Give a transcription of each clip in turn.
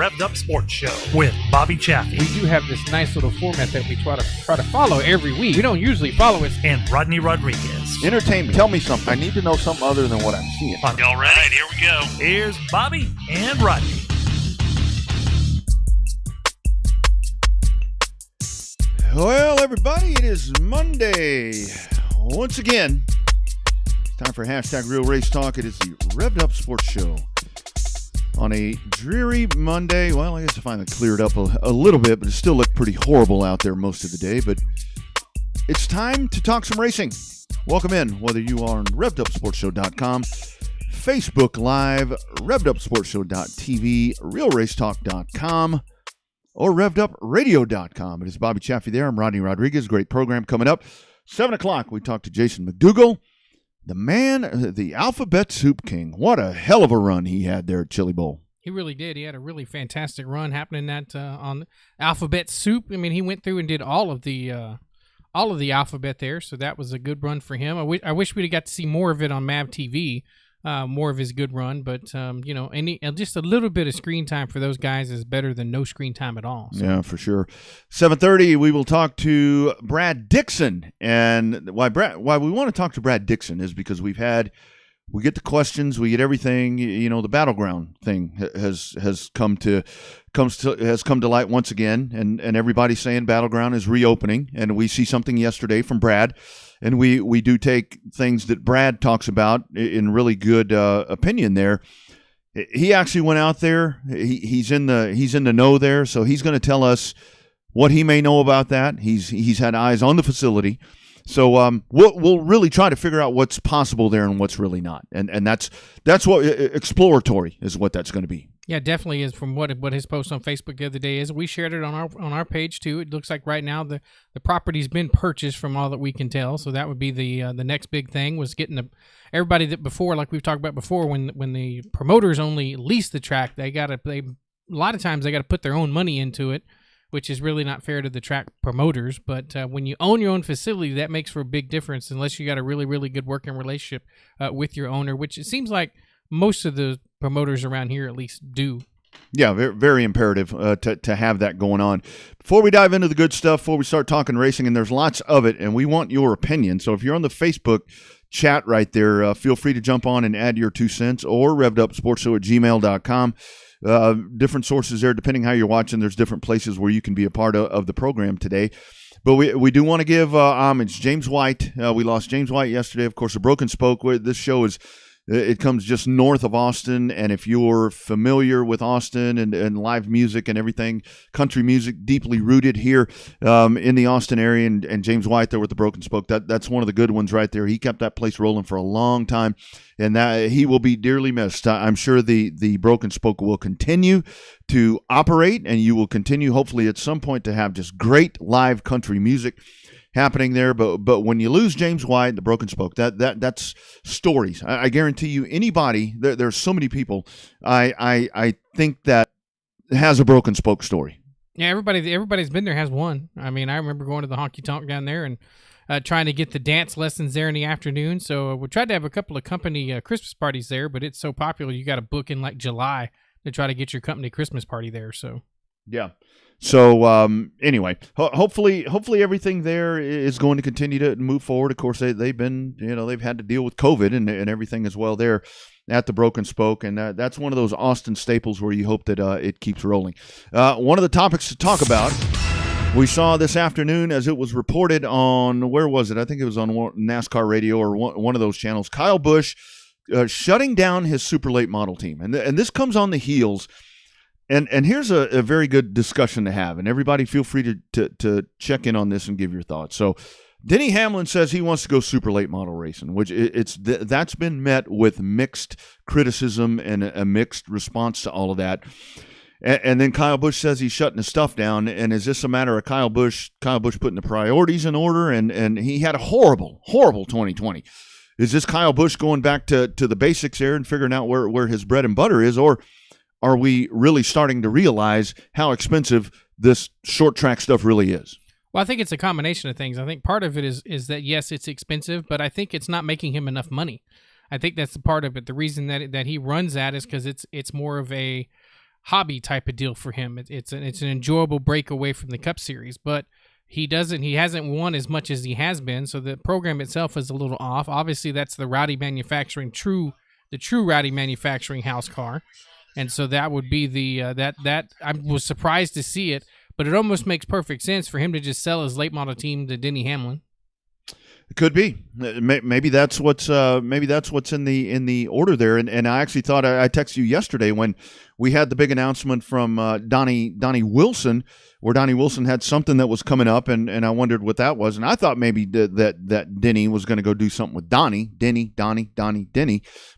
Revved Up Sports Show with Bobby Chaffee. We do have this nice little format that we try to follow every week. We don't usually follow it. And Rodney Rodriguez. Entertain me. Tell me something. I need to know something other than what I'm seeing. Y'all ready? All right, here we go. Here's Bobby and Rodney. Well, everybody, it is Monday. Once again, it's time for hashtag Real Race Talk. It is the Revved Up Sports Show. On a dreary Monday, well, I guess I finally cleared up a little bit, but it still looked pretty horrible out there most of the day. But it's time to talk some racing. Welcome in, whether you are on RevvedUpSportsShow.com, Facebook Live, RevvedUpSportsShow.tv, RealRaceTalk.com, or RevvedUpRadio.com. It is Bobby Chaffee there. I'm Rodney Rodriguez. Great program coming up. 7 o'clock, we talk to Jason McDougall, the man, the Alphabet Soup King. What a hell of a run he had there at Chili Bowl. He really did. He had a really fantastic run happening that on Alphabet Soup. I mean, he went through and did all of the alphabet there, so that was a good run for him. I wish we'd have got to see more of it on MAV TV. More of his good run, but just a little bit of screen time for those guys is better than no screen time at all. So. Yeah, for sure. 7:30, we will talk to Brad Dixon, and why we want to talk to Brad Dixon is because we get the questions, we get everything. The battleground thing has come to light once again, and everybody's saying battleground is reopening, and we see something yesterday from Brad. And we do take things that Brad talks about in really good opinion there. He actually went out there. He's in the know there, so he's going to tell us what he may know about that. He's had eyes on the facility, so we'll really try to figure out what's possible there and what's really not. And that's what exploratory is what that's going to be. Yeah, definitely is from what his post on Facebook the other day is. We shared it on our page too. It looks like right now the property's been purchased from all that we can tell. So that would be the next big thing was getting everybody that before, like we've talked about before, when the promoters only lease the track, a lot of times they got to put their own money into it, which is really not fair to the track promoters. But when you own your own facility, that makes for a big difference unless you got a really, really good working relationship with your owner, which it seems like most of the promoters around here at least do. Yeah, very, very imperative to have that going on. Before we dive into the good stuff, before we start talking racing, and there's lots of it, and we want your opinion. So if you're on the Facebook chat right there, feel free to jump on and add your 2 cents or revvedupsportshow@gmail.com. Different sources there, depending how you're watching. There's different places where you can be a part of the program today. But we do want to give homage. James White, we lost James White yesterday. Of course, a broken spoke. This show it comes just north of Austin, and if you're familiar with Austin and live music and everything, country music, deeply rooted here in the Austin area, and James White there with the Broken Spoke, that's one of the good ones right there. He kept that place rolling for a long time, and that he will be dearly missed. I'm sure the Broken Spoke will continue to operate, and you will continue, hopefully at some point, to have just great live country music happening there, but when you lose James White, the Broken Spoke, that's stories. I guarantee you, anybody there's so many people. I think that has a Broken Spoke story. Yeah, everybody's been there has one. I mean, I remember going to the honky tonk down there and trying to get the dance lessons there in the afternoon. So we tried to have a couple of company Christmas parties there, but it's so popular you got to book in like July to try to get your company Christmas party there. So yeah. So anyway, hopefully everything there is going to continue to move forward. Of course, they've been, they've had to deal with COVID and everything as well there at the Broken Spoke, and that's one of those Austin staples where you hope that it keeps rolling. One of the topics to talk about, we saw this afternoon as it was reported on, where was it? I think it was on NASCAR radio or one of those channels. Kyle Busch shutting down his super late model team, and this comes on the heels. And here's a very good discussion to have, and everybody feel free to check in on this and give your thoughts. So Denny Hamlin says he wants to go super late model racing, which that's been met with mixed criticism and a mixed response to all of that. And then Kyle Busch says he's shutting his stuff down, and is this a matter of Kyle Busch putting the priorities in order? And he had a horrible 2020. Is this Kyle Busch going back to the basics there and figuring out where his bread and butter is, or are we really starting to realize how expensive this short track stuff really is? Well, I think it's a combination of things. I think part of it is that, yes, it's expensive, but I think it's not making him enough money. I think that's the part of it. The reason that he runs that is because it's more of a hobby type of deal for him. It's an enjoyable break away from the Cup Series, but he hasn't won as much as he has been, so the program itself is a little off. Obviously, that's the Rowdy Manufacturing true Rowdy Manufacturing house car, and so that would be the that I was surprised to see it, but it almost makes perfect sense for him to just sell his late model team to Denny Hamlin. It could be. Maybe that's what's in the order there. And I actually thought I texted you yesterday when we had the big announcement from Donnie Wilson, where Donnie Wilson had something that was coming up, and I wondered what that was. And I thought maybe that Denny was going to go do something with Donnie,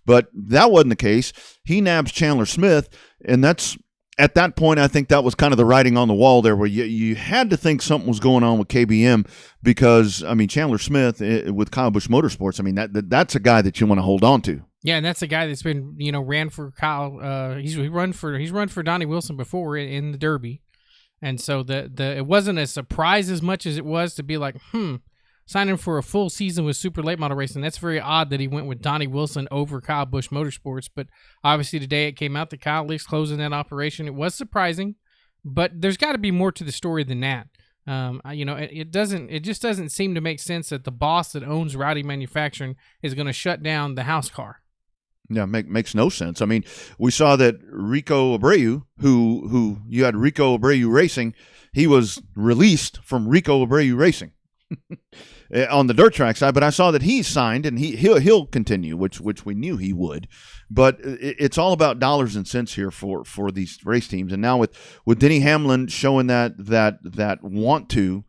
but that wasn't the case. He nabs Chandler Smith, and that's. At that point, I think that was kind of the writing on the wall there, where you had to think something was going on with KBM because, I mean, Chandler Smith with Kyle Busch Motorsports, I mean, that's a guy that you want to hold on to. Yeah, and that's a guy that's been, ran for Kyle. He's run for Donnie Wilson before in the Derby, and so it wasn't a surprise as much as it was to be like, signing for a full season with Super Late Model Racing. That's very odd that he went with Donnie Wilson over Kyle Busch Motorsports. But obviously today it came out that Kyle is closing that operation. It was surprising, but there's got to be more to the story than that. It just doesn't seem to make sense that the boss that owns Rowdy Manufacturing is going to shut down the house car. Yeah, makes no sense. I mean, we saw that Rico Abreu, who you had Rico Abreu Racing, he was released from Rico Abreu Racing. On the dirt track side, but I saw that he's signed and he'll continue, which we knew he would. But it's all about dollars and cents here for these race teams. And now with Denny Hamlin showing that want to,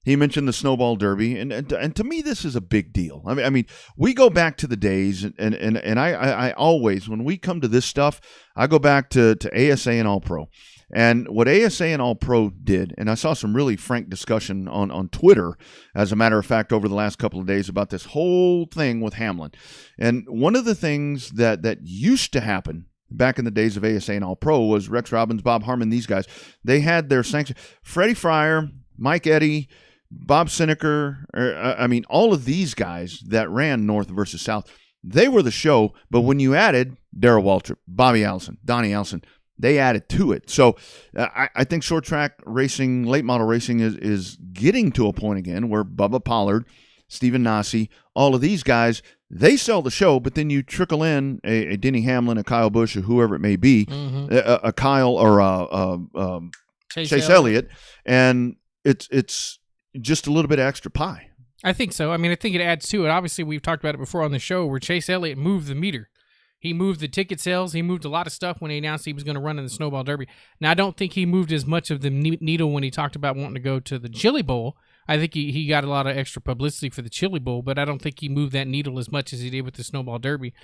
he mentioned the Snowball Derby, and to me this is a big deal. I mean we go back to the days, and I always, when we come to this stuff, I go back to ASA and All Pro. And what ASA and All Pro did, and I saw some really frank discussion on Twitter, as a matter of fact, over the last couple of days about this whole thing with Hamlin. And one of the things that used to happen back in the days of ASA and All Pro was Rex Robbins, Bob Harmon, these guys, they had their sanction. Freddie Fryer, Mike Eddy, Bob Sineker, all of these guys that ran North versus South, they were the show. But when you added Darrell Waltrip, Bobby Allison, Donnie Allison, they added to it. So I think short track racing, late model racing is getting to a point again where Bubba Pollard, Stephen Nasse, all of these guys, they sell the show, but then you trickle in a Denny Hamlin, a Kyle Busch, or whoever it may be, a Kyle or a Chase Elliott, and it's just a little bit of extra pie. I think so. I mean, I think it adds to it. Obviously, we've talked about it before on the show where Chase Elliott moved the meter. He moved the ticket sales. He moved a lot of stuff when he announced he was going to run in the Snowball Derby. Now, I don't think he moved as much of the needle when he talked about wanting to go to the Chili Bowl. I think he got a lot of extra publicity for the Chili Bowl, but I don't think he moved that needle as much as he did with the Snowball Derby.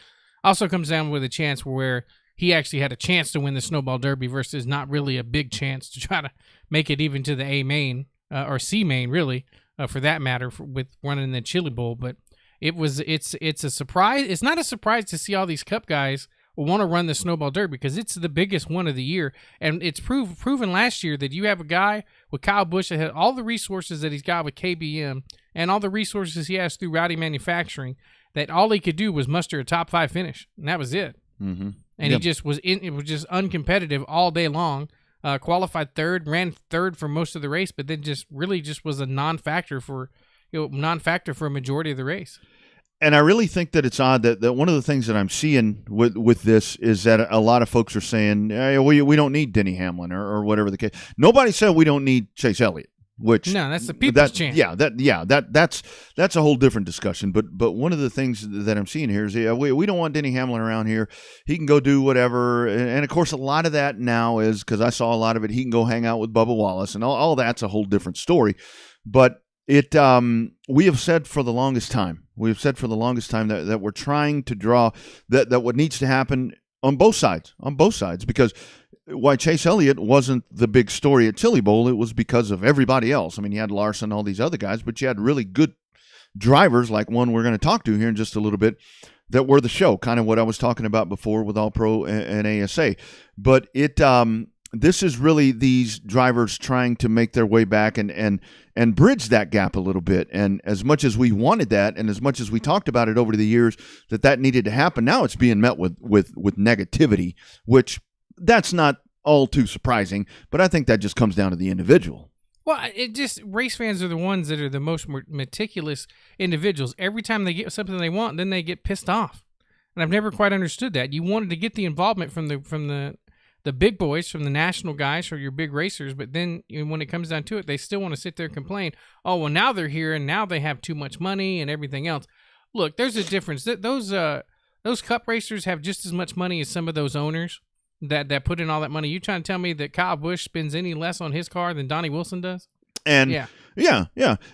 Also comes down with a chance where he actually had a chance to win the Snowball Derby versus not really a big chance to try to make it even to the A main or C main, really, for that matter, with running the Chili Bowl. But it's a surprise. It's not a surprise to see all these Cup guys want to run the Snowball Derby because it's the biggest one of the year, and it's proven last year that you have a guy with Kyle Busch that had all the resources that he's got with KBM and all the resources he has through Rowdy Manufacturing, that all he could do was muster a top 5 finish, and that was it. Mm-hmm. And he just was it was just uncompetitive all day long. Qualified third, ran third for most of the race, but then just was a non-factor for a majority of the race. And I really think that it's odd that one of the things that I'm seeing with this is that a lot of folks are saying, hey, we don't need Denny Hamlin or whatever the case. Nobody said we don't need Chase Elliott. Which no, that's the people's chance. That's a whole different discussion. But one of the things that I'm seeing here is we don't want Denny Hamlin around here. He can go do whatever, and of course a lot of that now is because I saw a lot of it. He can go hang out with Bubba Wallace, and all that's a whole different story. But we have said for the longest time, that we're trying to draw that what needs to happen on both sides, because why Chase Elliott wasn't the big story at Chili Bowl, it was because of everybody else. I mean, you had Larson, all these other guys, but you had really good drivers like one we're going to talk to here in just a little bit that were the show, kind of what I was talking about before with All Pro and ASA. But this is really these drivers trying to make their way back and bridge that gap a little bit. And as much as we wanted that, and as much as we talked about it over the years that needed to happen, now it's being met with negativity, which that's not all too surprising, but I think that just comes down to the individual. Well, it just race fans are the ones that are the most meticulous individuals. Every time they get something they want, then they get pissed off, and I've never quite understood that. You wanted to get the involvement from the big boys, from the national guys, or your big racers, but then when it comes down to it, they still want to sit there and complain. Oh, well, now they're here and now they have too much money and everything else. Look, there's a difference. Those cup racers have just as much money as some of those owners that put in all that money. You trying to tell me that Kyle Busch spends any less on his car than Donnie Wilson does? And yeah.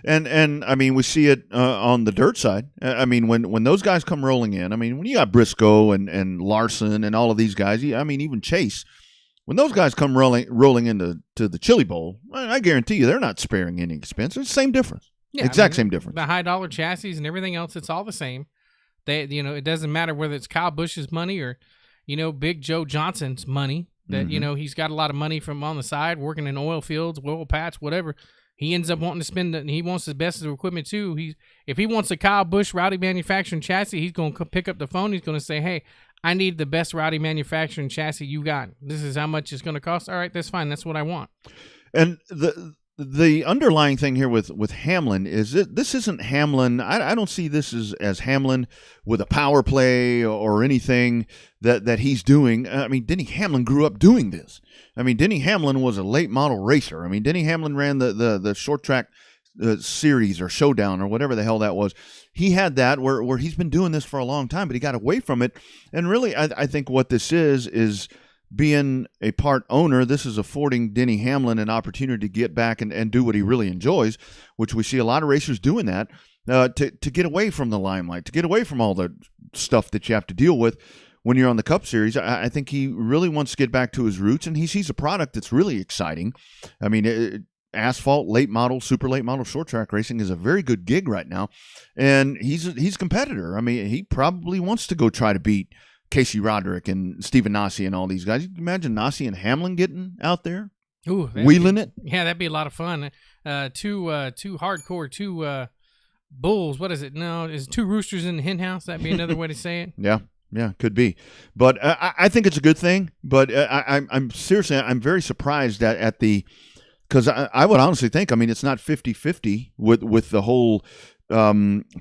And I mean, we see it on the dirt side. I mean, when those guys come rolling in, I mean, when you got Briscoe and Larson and all of these guys, I mean, even Chase, when those guys come rolling into the Chili Bowl, I guarantee you they're not sparing any expense. It's the same difference. Yeah, same difference. The high dollar chassis and everything else, it's all the same. It doesn't matter whether it's Kyle Busch's money or, Big Joe Johnson's money. That he's got a lot of money from on the side, working in oil fields, oil patch, whatever. He ends up wanting to spend it, and he wants the best of the equipment too. If he wants a Kyle Busch Rowdy manufacturing chassis, he's going to pick up the phone. He's going to say, "Hey, I need the best Rowdy manufacturing chassis you got. This is how much it's going to cost. All right, that's fine. That's what I want." And the underlying thing here with Hamlin is this isn't Hamlin. I don't see this as Hamlin with a power play or anything that he's doing. I mean, Denny Hamlin grew up doing this. I mean, Denny Hamlin was a late model racer. I mean, Denny Hamlin ran the short track series or showdown or whatever the hell that was. He had that where he's been doing this for a long time, but he got away from it. And really, I think what this is being a part owner, this is affording Denny Hamlin an opportunity to get back and do what he really enjoys, which we see a lot of racers doing that, to get away from the limelight, to get away from all the stuff that you have to deal with when you're on the Cup Series. I think he really wants to get back to his roots, and he sees a product that's really exciting. I mean, asphalt, late model, super late model short track racing is a very good gig right now, and he's a competitor. I mean, he probably wants to go try to beat Casey Roderick and Stephen Nasse and all these guys. You can imagine Nasse and Hamlin getting out there, wheeling it. Yeah, that'd be a lot of fun. Two hardcore, bulls. What is it? No, is two roosters in the hen house? That'd be another way to say it. Yeah, could be. But I think it's a good thing. But I'm seriously, I'm very surprised at the, because I would honestly think, I mean, it's not 50-50 with the whole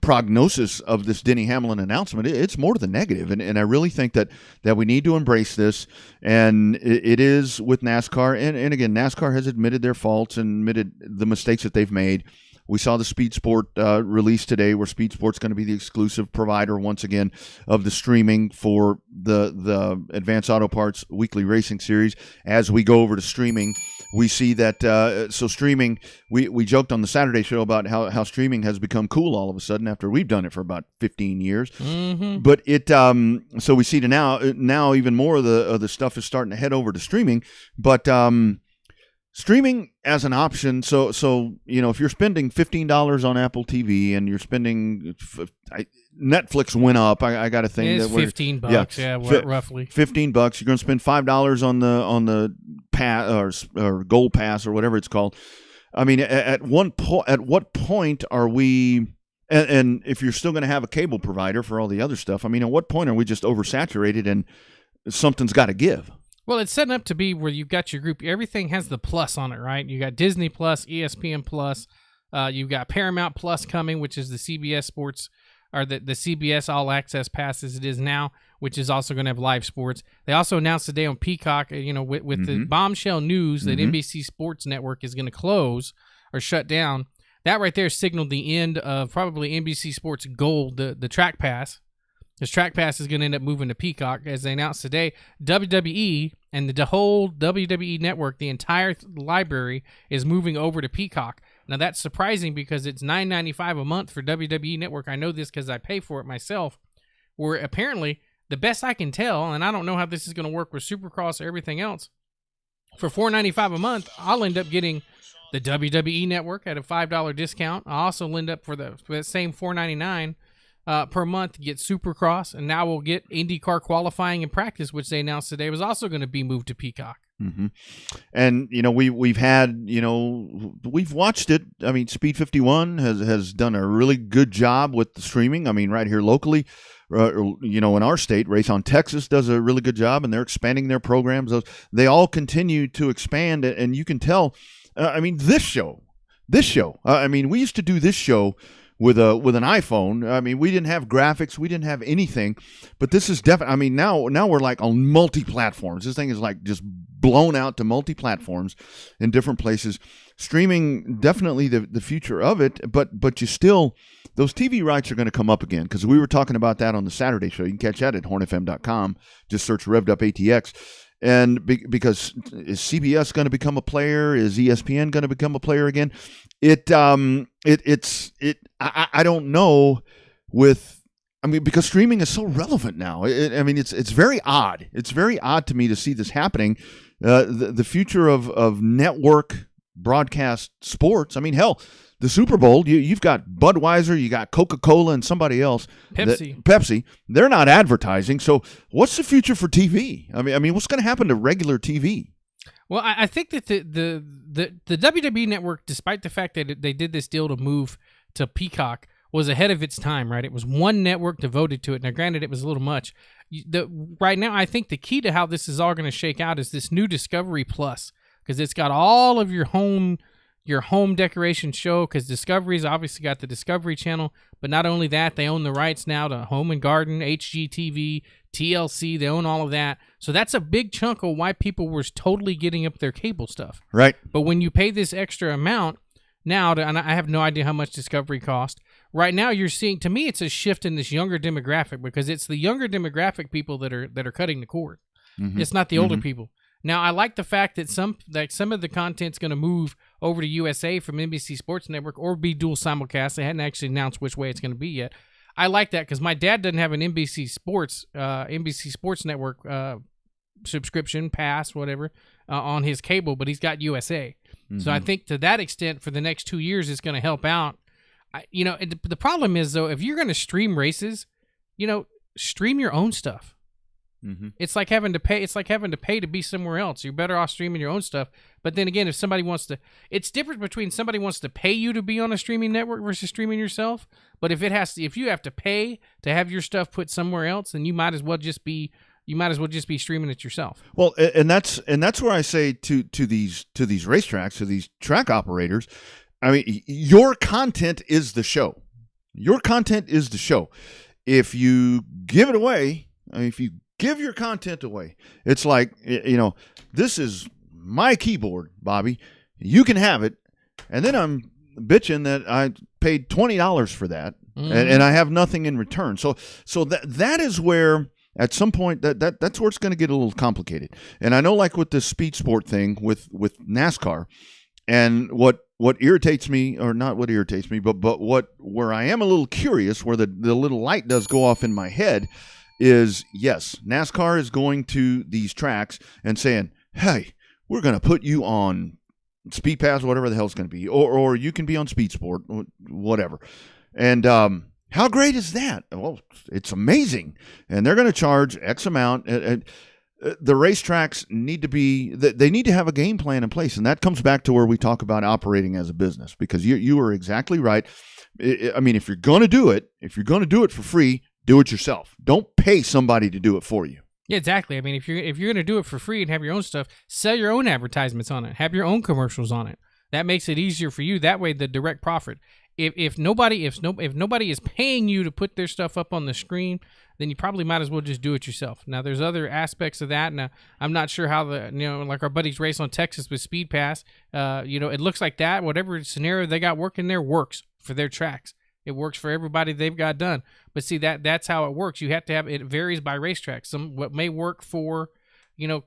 prognosis of this Denny Hamlin announcement. It's more to the negative, and I really think that we need to embrace this, and it is with NASCAR, and again, NASCAR has admitted their faults and admitted the mistakes that they've made. We saw the Speed Sport release today, where Speed Sport's going to be the exclusive provider once again of the streaming for the Advanced Auto Parts Weekly Racing Series. As we go over to streaming, we see that so streaming. We joked on the Saturday show about how streaming has become cool all of a sudden after we've done it for about 15 years. Mm-hmm. But it so we see now even more of the stuff is starting to head over to streaming, but. Streaming as an option, so if you're spending $15 on Apple TV and you're spending Netflix went up. I got to think it's $15. Yeah, roughly $15. You're going to spend $5 on the pass or Gold Pass or whatever it's called. I mean, at what point are we? And if you're still going to have a cable provider for all the other stuff, I mean, at what point are we just oversaturated and something's got to give? Well, it's setting up to be where you've got your group. Everything has the plus on it, right? You got Disney Plus, ESPN Plus. You've got Paramount Plus coming, which is the CBS Sports, or the CBS All Access Pass as it is now, which is also going to have live sports. They also announced today on Peacock, with mm-hmm. the bombshell news that mm-hmm. NBC Sports Network is going to close or shut down. That right there signaled the end of probably NBC Sports Gold, the Track Pass. This Track Pass is going to end up moving to Peacock, as they announced today. WWE and the whole WWE network, the entire library, is moving over to Peacock. Now, that's surprising because it's $9.95 a month for WWE Network. I know this because I pay for it myself, where apparently, the best I can tell, and I don't know how this is going to work with Supercross or everything else, for $4.95 a month, I'll end up getting the WWE Network at a $5 discount. I'll also end up for that same $4.99 per month, get Supercross, and now we'll get IndyCar qualifying and practice, which they announced today was also going to be moved to Peacock. Mm-hmm. And we've had we've watched it. I mean, Speed 51 has done a really good job with the streaming. I mean, right here locally, in our state, Race on Texas does a really good job, and they're expanding their programs. They all continue to expand, and you can tell. This show. We used to do this show with an iPhone. We didn't have graphics, we didn't have anything, but this is definitely. Now we're like on multi-platforms. This thing is like just blown out to multi-platforms in different places. Streaming definitely the future of it, but you still, those TV rights are going to come up again, because we were talking about that on the Saturday show. You can catch that at hornfm.com. Just search Revved Up ATX. And because is CBS going to become a player? Is ESPN going to become a player again? I don't know. Because streaming is so relevant now. It's very odd. It's very odd to me to see this happening. The future of network broadcast sports. Hell, the Super Bowl, you've got Budweiser, you got Coca-Cola, and somebody else. Pepsi. They're not advertising. So what's the future for TV? What's going to happen to regular TV? Well, I think that the WWE network, despite the fact that they did this deal to move to Peacock, was ahead of its time, right? It was one network devoted to it. Now, granted, it was a little much. Right now, I think the key to how this is all going to shake out is this new Discovery Plus, because it's got all of your home decoration show, because Discovery's obviously got the Discovery Channel, but not only that, they own the rights now to Home and Garden, HGTV, TLC. They own all of that. So that's a big chunk of why people were totally getting up their cable stuff. Right. But when you pay this extra amount now, and I have no idea how much Discovery cost, right now you're seeing, to me, it's a shift in this younger demographic, because it's the younger demographic people that are cutting the cord. Mm-hmm. It's not the older people. Now, I like the fact that some of the content's going to move over to USA from NBC Sports Network or be dual simulcast. They hadn't actually announced which way it's going to be yet. I like that, because my dad doesn't have an NBC Sports Network subscription, pass, whatever, on his cable, but he's got USA. Mm-hmm. So I think to that extent, for the next 2 years, it's going to help out. The problem is, though, if you're going to stream races, stream your own stuff. Mm-hmm. It's like having to pay. It's like having to pay to be somewhere else. You're better off streaming your own stuff. But then again, if somebody wants to, it's different between somebody wants to pay you to be on a streaming network versus streaming yourself. But if you have to pay to have your stuff put somewhere else, then you might as well just be streaming it yourself. Well, and that's where I say to these racetracks, to these track operators, your content is the show. Your content is the show. If you give it away, if you give your content away, it's like, this is my keyboard, Bobby. You can have it. And then I'm bitching that I paid $20 for that, and I have nothing in return. So that is where, at some point, that's where it's going to get a little complicated. And I know, like with the speed sport thing with NASCAR, and what irritates me, or not what irritates me, but where I am a little curious, where the little light does go off in my head, is, yes, NASCAR is going to these tracks and saying, hey, we're going to put you on Speed Pass, whatever the hell it's going to be, or you can be on Speed Sport, whatever. And how great is that? Well, it's amazing. And they're going to charge X amount. And the racetracks need to have a game plan in place. And that comes back to where we talk about operating as a business, because you are exactly right. If you're going to do it for free, do it yourself. Don't pay somebody to do it for you. Yeah, exactly. If you're going to do it for free and have your own stuff, sell your own advertisements on it. Have your own commercials on it. That makes it easier for you. That way, the direct profit. If nobody is paying you to put their stuff up on the screen, then you probably might as well just do it yourself. Now, there's other aspects of that. Now, I'm not sure how like our buddies Race on Texas with Speed Pass. It looks like that. Whatever scenario they got working there works for their tracks. It works for everybody they've got done. But see, that's how it works. You have to have, it varies by racetrack. What may work for,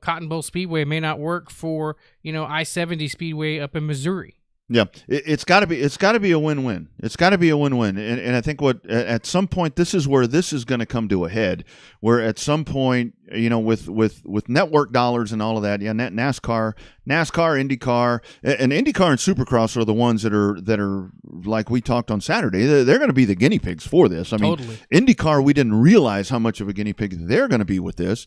Cotton Bowl Speedway may not work for, I-70 Speedway up in Missouri. Yeah, it's got to be a win-win. It's got to be a win-win. And I think at some point, this is where this is going to come to a head, where at some point, with network dollars and all of that, NASCAR, IndyCar, and IndyCar and Supercross are the ones that are like we talked on Saturday. They're going to be the guinea pigs for this. Totally. IndyCar, we didn't realize how much of a guinea pig they're going to be with this.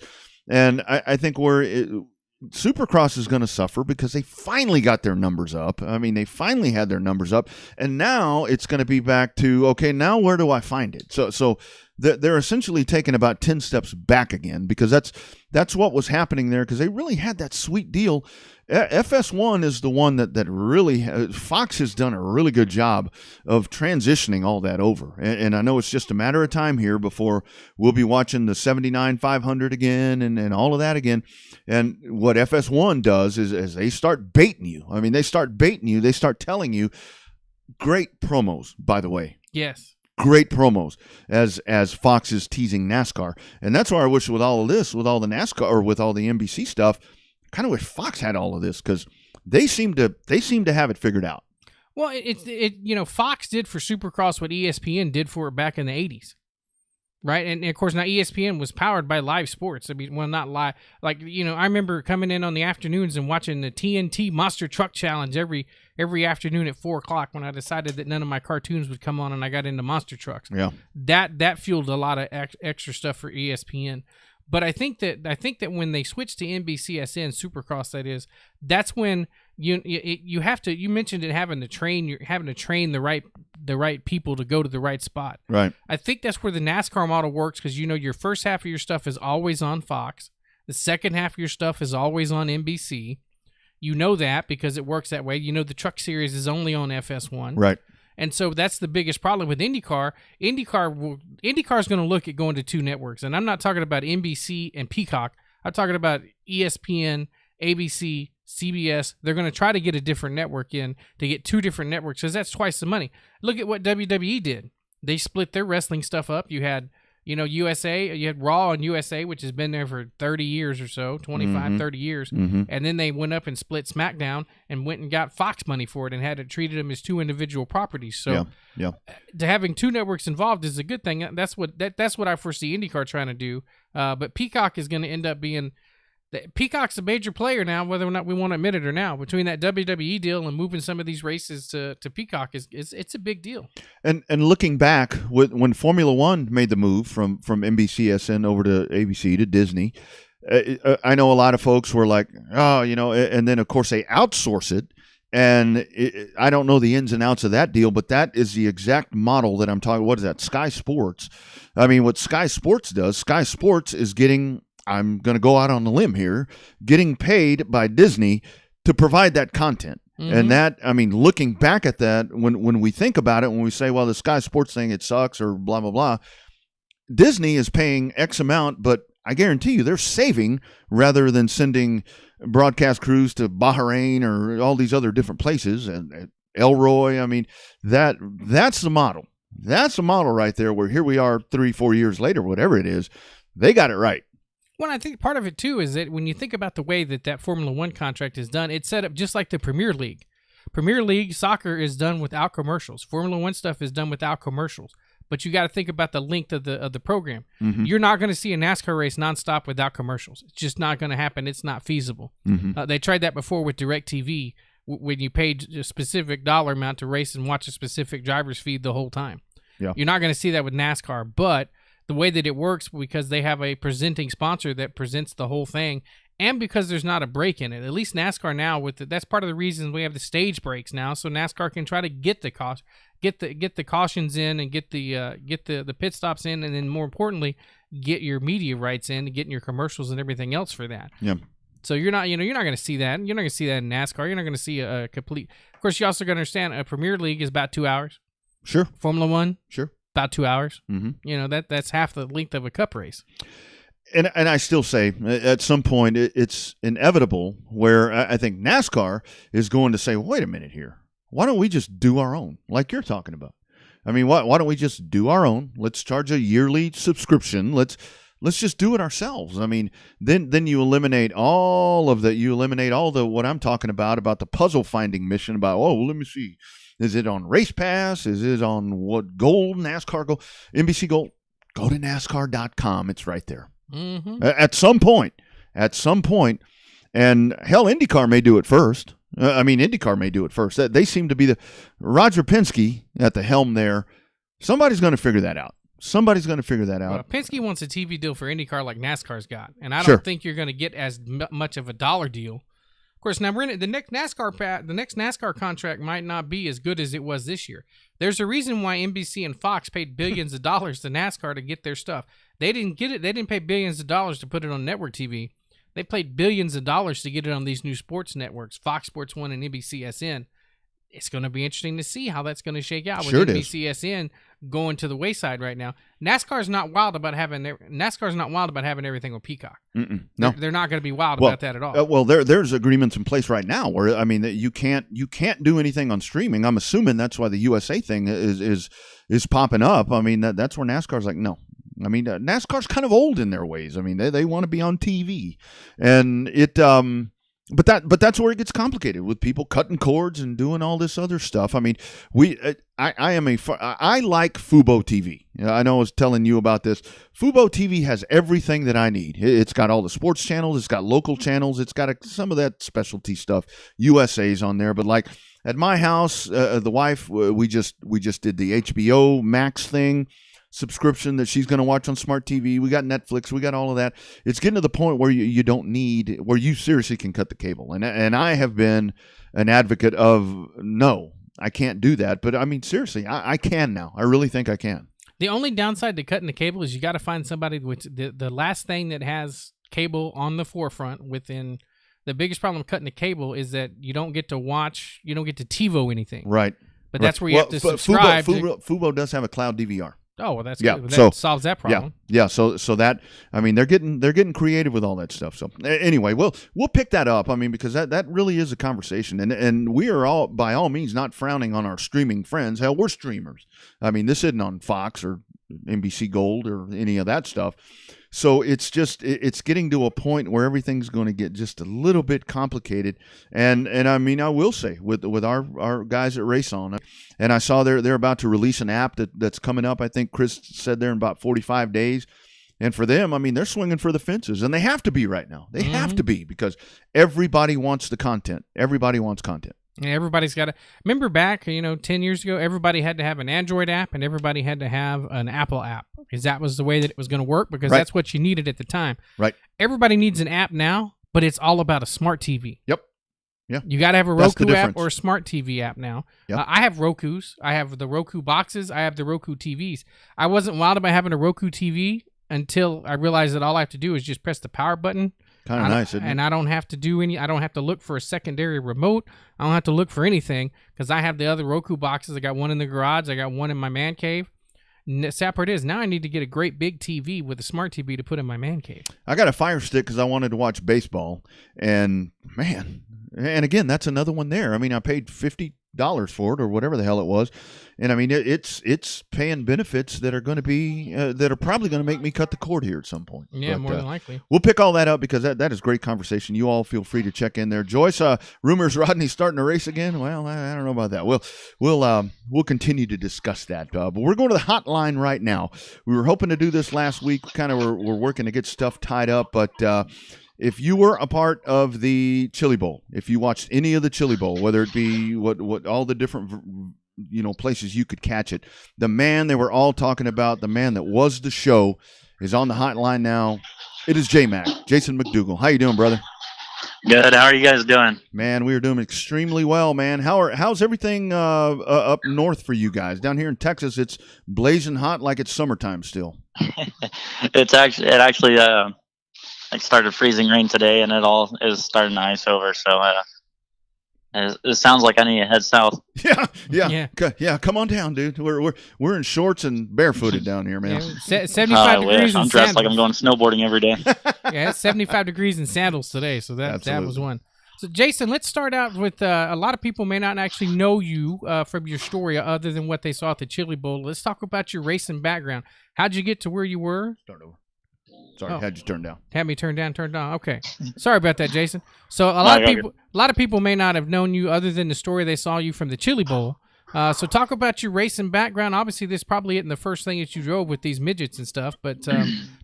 And I think Supercross is going to suffer because they finally got their numbers up. They finally had their numbers up, and now it's going to be back to, okay, now where do I find it? So they're essentially taking about 10 steps back again, because that's what was happening there, because they really had that sweet deal. FS1 is the one that really Fox has done a really good job of transitioning all that over, and I know it's just a matter of time here before we'll be watching the 79 500 again and all of that again. And what FS1 does is they start baiting you. I mean, they start baiting you. They start telling you great promos, by the way. Yes. Great promos as Fox is teasing NASCAR. And that's why I wish with all of this, with all the NASCAR or with all the NBC stuff, I kind of wish Fox had all of this, because they seem to have it figured out. Well, Fox did for Supercross what ESPN did for it back in the 80s. Right, and of course now ESPN was powered by live sports. I mean, well, not live. Like, I remember coming in on the afternoons and watching the TNT Monster Truck Challenge every afternoon at 4:00 when I decided that none of my cartoons would come on and I got into monster trucks. Yeah, that fueled a lot of extra stuff for ESPN. But I think that when they switched to NBCSN Supercross, that's when you have to. You mentioned it having to train. You're having to train the right people to go to the right spot. Right. I think that's where the NASCAR model works, because your first half of your stuff is always on Fox. The second half of your stuff is always on NBC. You know that because it works that way. The Truck Series is only on FS1. Right. And so that's the biggest problem with IndyCar. IndyCar is going to look at going to two networks. And I'm not talking about NBC and Peacock. I'm talking about ESPN, ABC, CBS. They're going to try to get a different network in to get two different networks, because that's twice the money. Look at what WWE did. They split their wrestling stuff up. You had, USA, you had Raw and USA, which has been there for 30 years or so, 25, 30 years. Mm-hmm. And then they went up and split SmackDown and went and got Fox money for it and had it treated them as two individual properties. So yeah. To having two networks involved is a good thing. That's what I foresee IndyCar trying to do. But Peacock is going to end up being... Peacock's a major player now, whether or not we want to admit it or now. Between that WWE deal and moving some of these races to Peacock, it's a big deal. And looking back, when Formula One made the move from NBCSN over to ABC to Disney, I know a lot of folks were like, oh, and then of course they outsource it. And I don't know the ins and outs of that deal, but that is the exact model that I'm talking. What is that? Sky Sports. I mean, what Sky Sports does, Sky Sports is getting... I'm going to go out on a limb here, getting paid by Disney to provide that content. Mm-hmm. And that, I mean, looking back at that, when we think about it, when we say, well, the Sky Sports thing, it sucks or blah, blah, blah, Disney is paying X amount, but I guarantee you they're saving rather than sending broadcast crews to Bahrain or all these other different places. And Elroy, I mean, that's the model. That's the model right there, where here we are 3-4 years later, whatever it is, they got it right. Well, I think part of it, too, is that when you think about the way that Formula One contract is done, it's set up just like the Premier League. Premier League soccer is done without commercials. Formula One stuff is done without commercials. But you got to think about the length of the program. Mm-hmm. You're not going to see a NASCAR race nonstop without commercials. It's just not going to happen. It's not feasible. Mm-hmm. They tried that before with DirecTV, when you paid a specific dollar amount to race and watch a specific driver's feed the whole time. Yeah. You're not going to see that with NASCAR, but... the way that it works, because they have a presenting sponsor that presents the whole thing, and because there's not a break in it. At least NASCAR now, that's part of the reason we have the stage breaks now, so NASCAR can try to get the cautions in and get the pit stops in, and then more importantly, get your media rights in and getting your commercials and everything else for that. Yeah. So you're not going to see that. You're not going to see that in NASCAR. You're not going to see a complete. Of course, you also got to understand a Premier League is about 2 hours. Sure. Formula One. Sure. About 2 hours. Mm-hmm. That's half the length of a cup race. And I still say at some point it's inevitable where I think NASCAR is going to say, well, wait a minute here. Why don't we just do our own, like you're talking about? I mean, why don't we just do our own? Let's charge a yearly subscription. Let's just do it ourselves. I mean, then you eliminate all the what I'm talking about the puzzle finding mission about, let me see. Is it on Race Pass? Is it on what Gold, NASCAR Gold, NBC Gold? Go to NASCAR.com. It's right there. Mm-hmm. At some point. And hell, IndyCar may do it first. IndyCar may do it first. They seem to be Roger Penske at the helm there. Somebody's going to figure that out. Well, Penske wants a TV deal for IndyCar like NASCAR's got. And I don't think you're going to get as much of a dollar deal Of course, now the next NASCAR contract might not be as good as it was this year. There's a reason why NBC and Fox paid billions of dollars to NASCAR to get their stuff. They didn't get it. They didn't pay billions of dollars to put it on network TV. They paid billions of dollars to get it on these new sports networks, Fox Sports 1 and NBCSN. It's going to be interesting to see how that's going to shake out with NBCSN going to the wayside right now. NASCAR's not wild about having everything on Peacock. No, they're not going to be wild about that at all. Well, there's agreements in place right now where that you can't do anything on streaming. I'm assuming that's why the USA thing is popping up. I mean that's where NASCAR's like no. I mean NASCAR's kind of old in their ways. I mean they want to be on TV, and it. But that's where it gets complicated with people cutting cords and doing all this other stuff. I mean, I like Fubo TV. I know I was telling you about this. Fubo TV has everything that I need. It's got all the sports channels. It's got local channels. It's got some of that specialty stuff. USA's on there, but like at my house, the wife we just did the HBO Max thing. Subscription that she's going to watch on smart TV. We got Netflix. We got all of that. It's getting to the point where you don't need, where you seriously can cut the cable. And I have been an advocate of no, I can't do that. But I mean, seriously, I can now. I really think I can. The only downside to cutting the cable is you got to find somebody with the last thing that has cable on the forefront within. The biggest problem with cutting the cable is that you don't get to TiVo anything. Right. But that's where you have to subscribe. Fubo does have a cloud DVR. Oh, well, that's good. That solves that problem. Yeah. So that, I mean, they're getting creative with all that stuff. So anyway, we'll pick that up. I mean, because that really is a conversation, and we are all by all means not frowning on our streaming friends. Hell, we're streamers. I mean, this isn't on Fox or NBC Gold or any of that stuff. So it's getting to a point where everything's going to get just a little bit complicated. And I mean, I will say with our guys at Race On, and I saw they're about to release an app that's coming up. I think Chris said they're in about 45 days. And for them, I mean, they're swinging for the fences, and they have to be right now. They have to be because everybody wants the content. Everybody wants content. Yeah, everybody's got to remember back, 10 years ago, everybody had to have an Android app and everybody had to have an Apple app because that was the way that it was going to work because that's what you needed at the time. Right. Everybody needs an app now, but it's all about a smart TV. Yep. Yeah. You got to have a Roku app or a smart TV app now. Yep. I have Rokus. I have the Roku boxes. I have the Roku TVs. I wasn't wild about having a Roku TV until I realized that all I have to do is just press the power button. Kind of nice, isn't it? And I don't have to do I don't have to look for a secondary remote. I don't have to look for anything because I have the other Roku boxes. I got one in the garage. I got one in my man cave. The sad part is now I need to get a great big TV with a smart TV to put in my man cave. I got a Fire Stick because I wanted to watch baseball. And, man, and again, that's another one there. I mean, I paid $50 for it or whatever the hell it was. And I mean, it's paying benefits that are going to be that are probably going to make me cut the cord here at some point. Yeah, more than likely. We'll pick all that up because that is great conversation. You all feel free to check in there. Joyce, rumors Rodney's starting to race again. Well, I don't know about that. We'll continue to discuss that. But we're going to the hotline right now. We were hoping to do this last week. Kind of we're working to get stuff tied up, but. If you were a part of the Chili Bowl, if you watched any of the Chili Bowl, whether it be what all the different places you could catch it, the man they were all talking about, the man that was the show, is on the hotline now. It is J-Mac, Jason McDougal. How you doing, brother? Good. How are you guys doing? Man, we are doing extremely well, man. How's everything up north for you guys? Down here in Texas, it's blazing hot like it's summertime still. It actually it started freezing rain today, and it all is starting to ice over. So it sounds like I need to head south. Yeah. Come on down, dude. We're in shorts and barefooted down here, man. Yeah, 75 degrees. I'm dressed like I'm going snowboarding every day. Yeah, it's 75 degrees in sandals today. So that was one. So Jason, let's start out with a lot of people may not actually know you from your story other than what they saw at the Chili Bowl. Let's talk about your racing background. How'd you get to where you were? Start over. Sorry, had you turned down. Had me turned down. Okay. Sorry about that, Jason. So a lot of people may not have known you other than the story they saw you from the Chili Bowl. So talk about your racing background. Obviously, this probably isn't the first thing that you drove with these midgets and stuff, but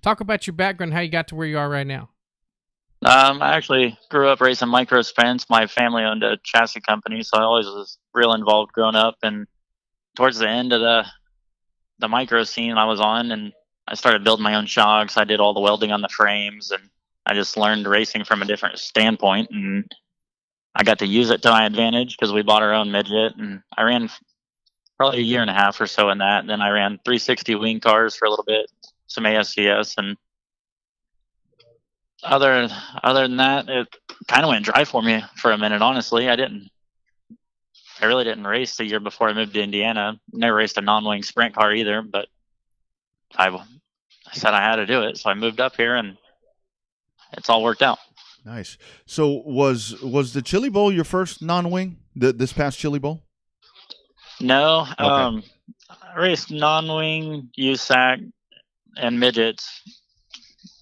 talk about your background, how you got to where you are right now. I actually grew up racing micro sprints. My family owned a chassis company, so I always was real involved growing up. And towards the end of the micro scene I was on, and I started building my own shocks. I did all the welding on the frames, and I just learned racing from a different standpoint. And I got to use it to my advantage because we bought our own midget, and I ran probably a year and a half or so in that. And then I ran 360 wing cars for a little bit, some ASCS, and other than that, it kind of went dry for me for a minute. Honestly, I really didn't race the year before I moved to Indiana. Never raced a non-wing sprint car either, but I said I had to do it, so I moved up here, and it's all worked out. Nice. So was the Chili Bowl your first non-wing? This past Chili Bowl? No. Okay. I raced non-wing, USAC, and midgets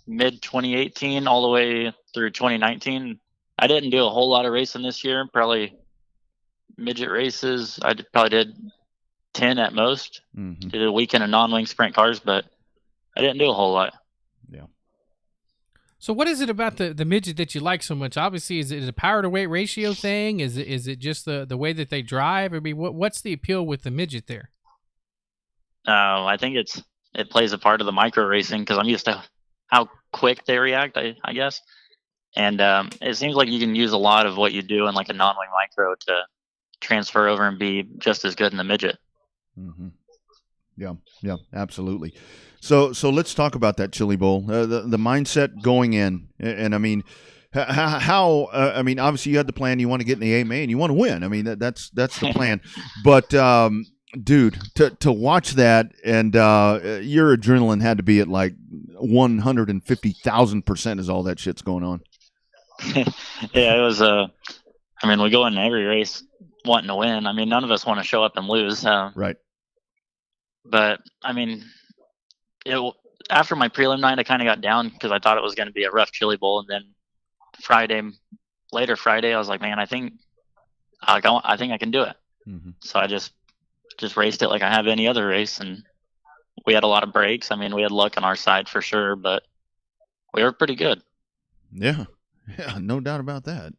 mid 2018 all the way through 2019. I didn't do a whole lot of racing this year. Probably midget races. Probably did 10 at most. Mm-hmm. Did a weekend of non-wing sprint cars, but I didn't do a whole lot. Yeah. So what is it about the midget that you like so much? Obviously, is it a power to weight ratio thing? Is it just the way that they drive? I mean, what's the appeal with the midget there? I think it plays a part of the micro racing because I'm used to how quick they react, I guess. And it seems like you can use a lot of what you do in like a non-wing micro to transfer over and be just as good in the midget. Mm-hmm. Yeah, absolutely. So let's talk about that Chili Bowl. The mindset going in, and I mean, how I mean, obviously you had the plan. You want to get in the AMA and you want to win. I mean, that's the plan. But dude, to watch that and your adrenaline had to be at like 150,000% as all that shit's going on. Yeah, it was. I mean, we go in every race wanting to win. I mean, none of us want to show up and lose. Right. But I mean, after my prelim night, I kind of got down because I thought it was going to be a rough Chili Bowl, and then later Friday, I was like, man, I think I can do it. Mm-hmm. So I just raced it like I have any other race, and we had a lot of breaks. I mean, we had luck on our side for sure, but we were pretty good. Yeah, no doubt about that.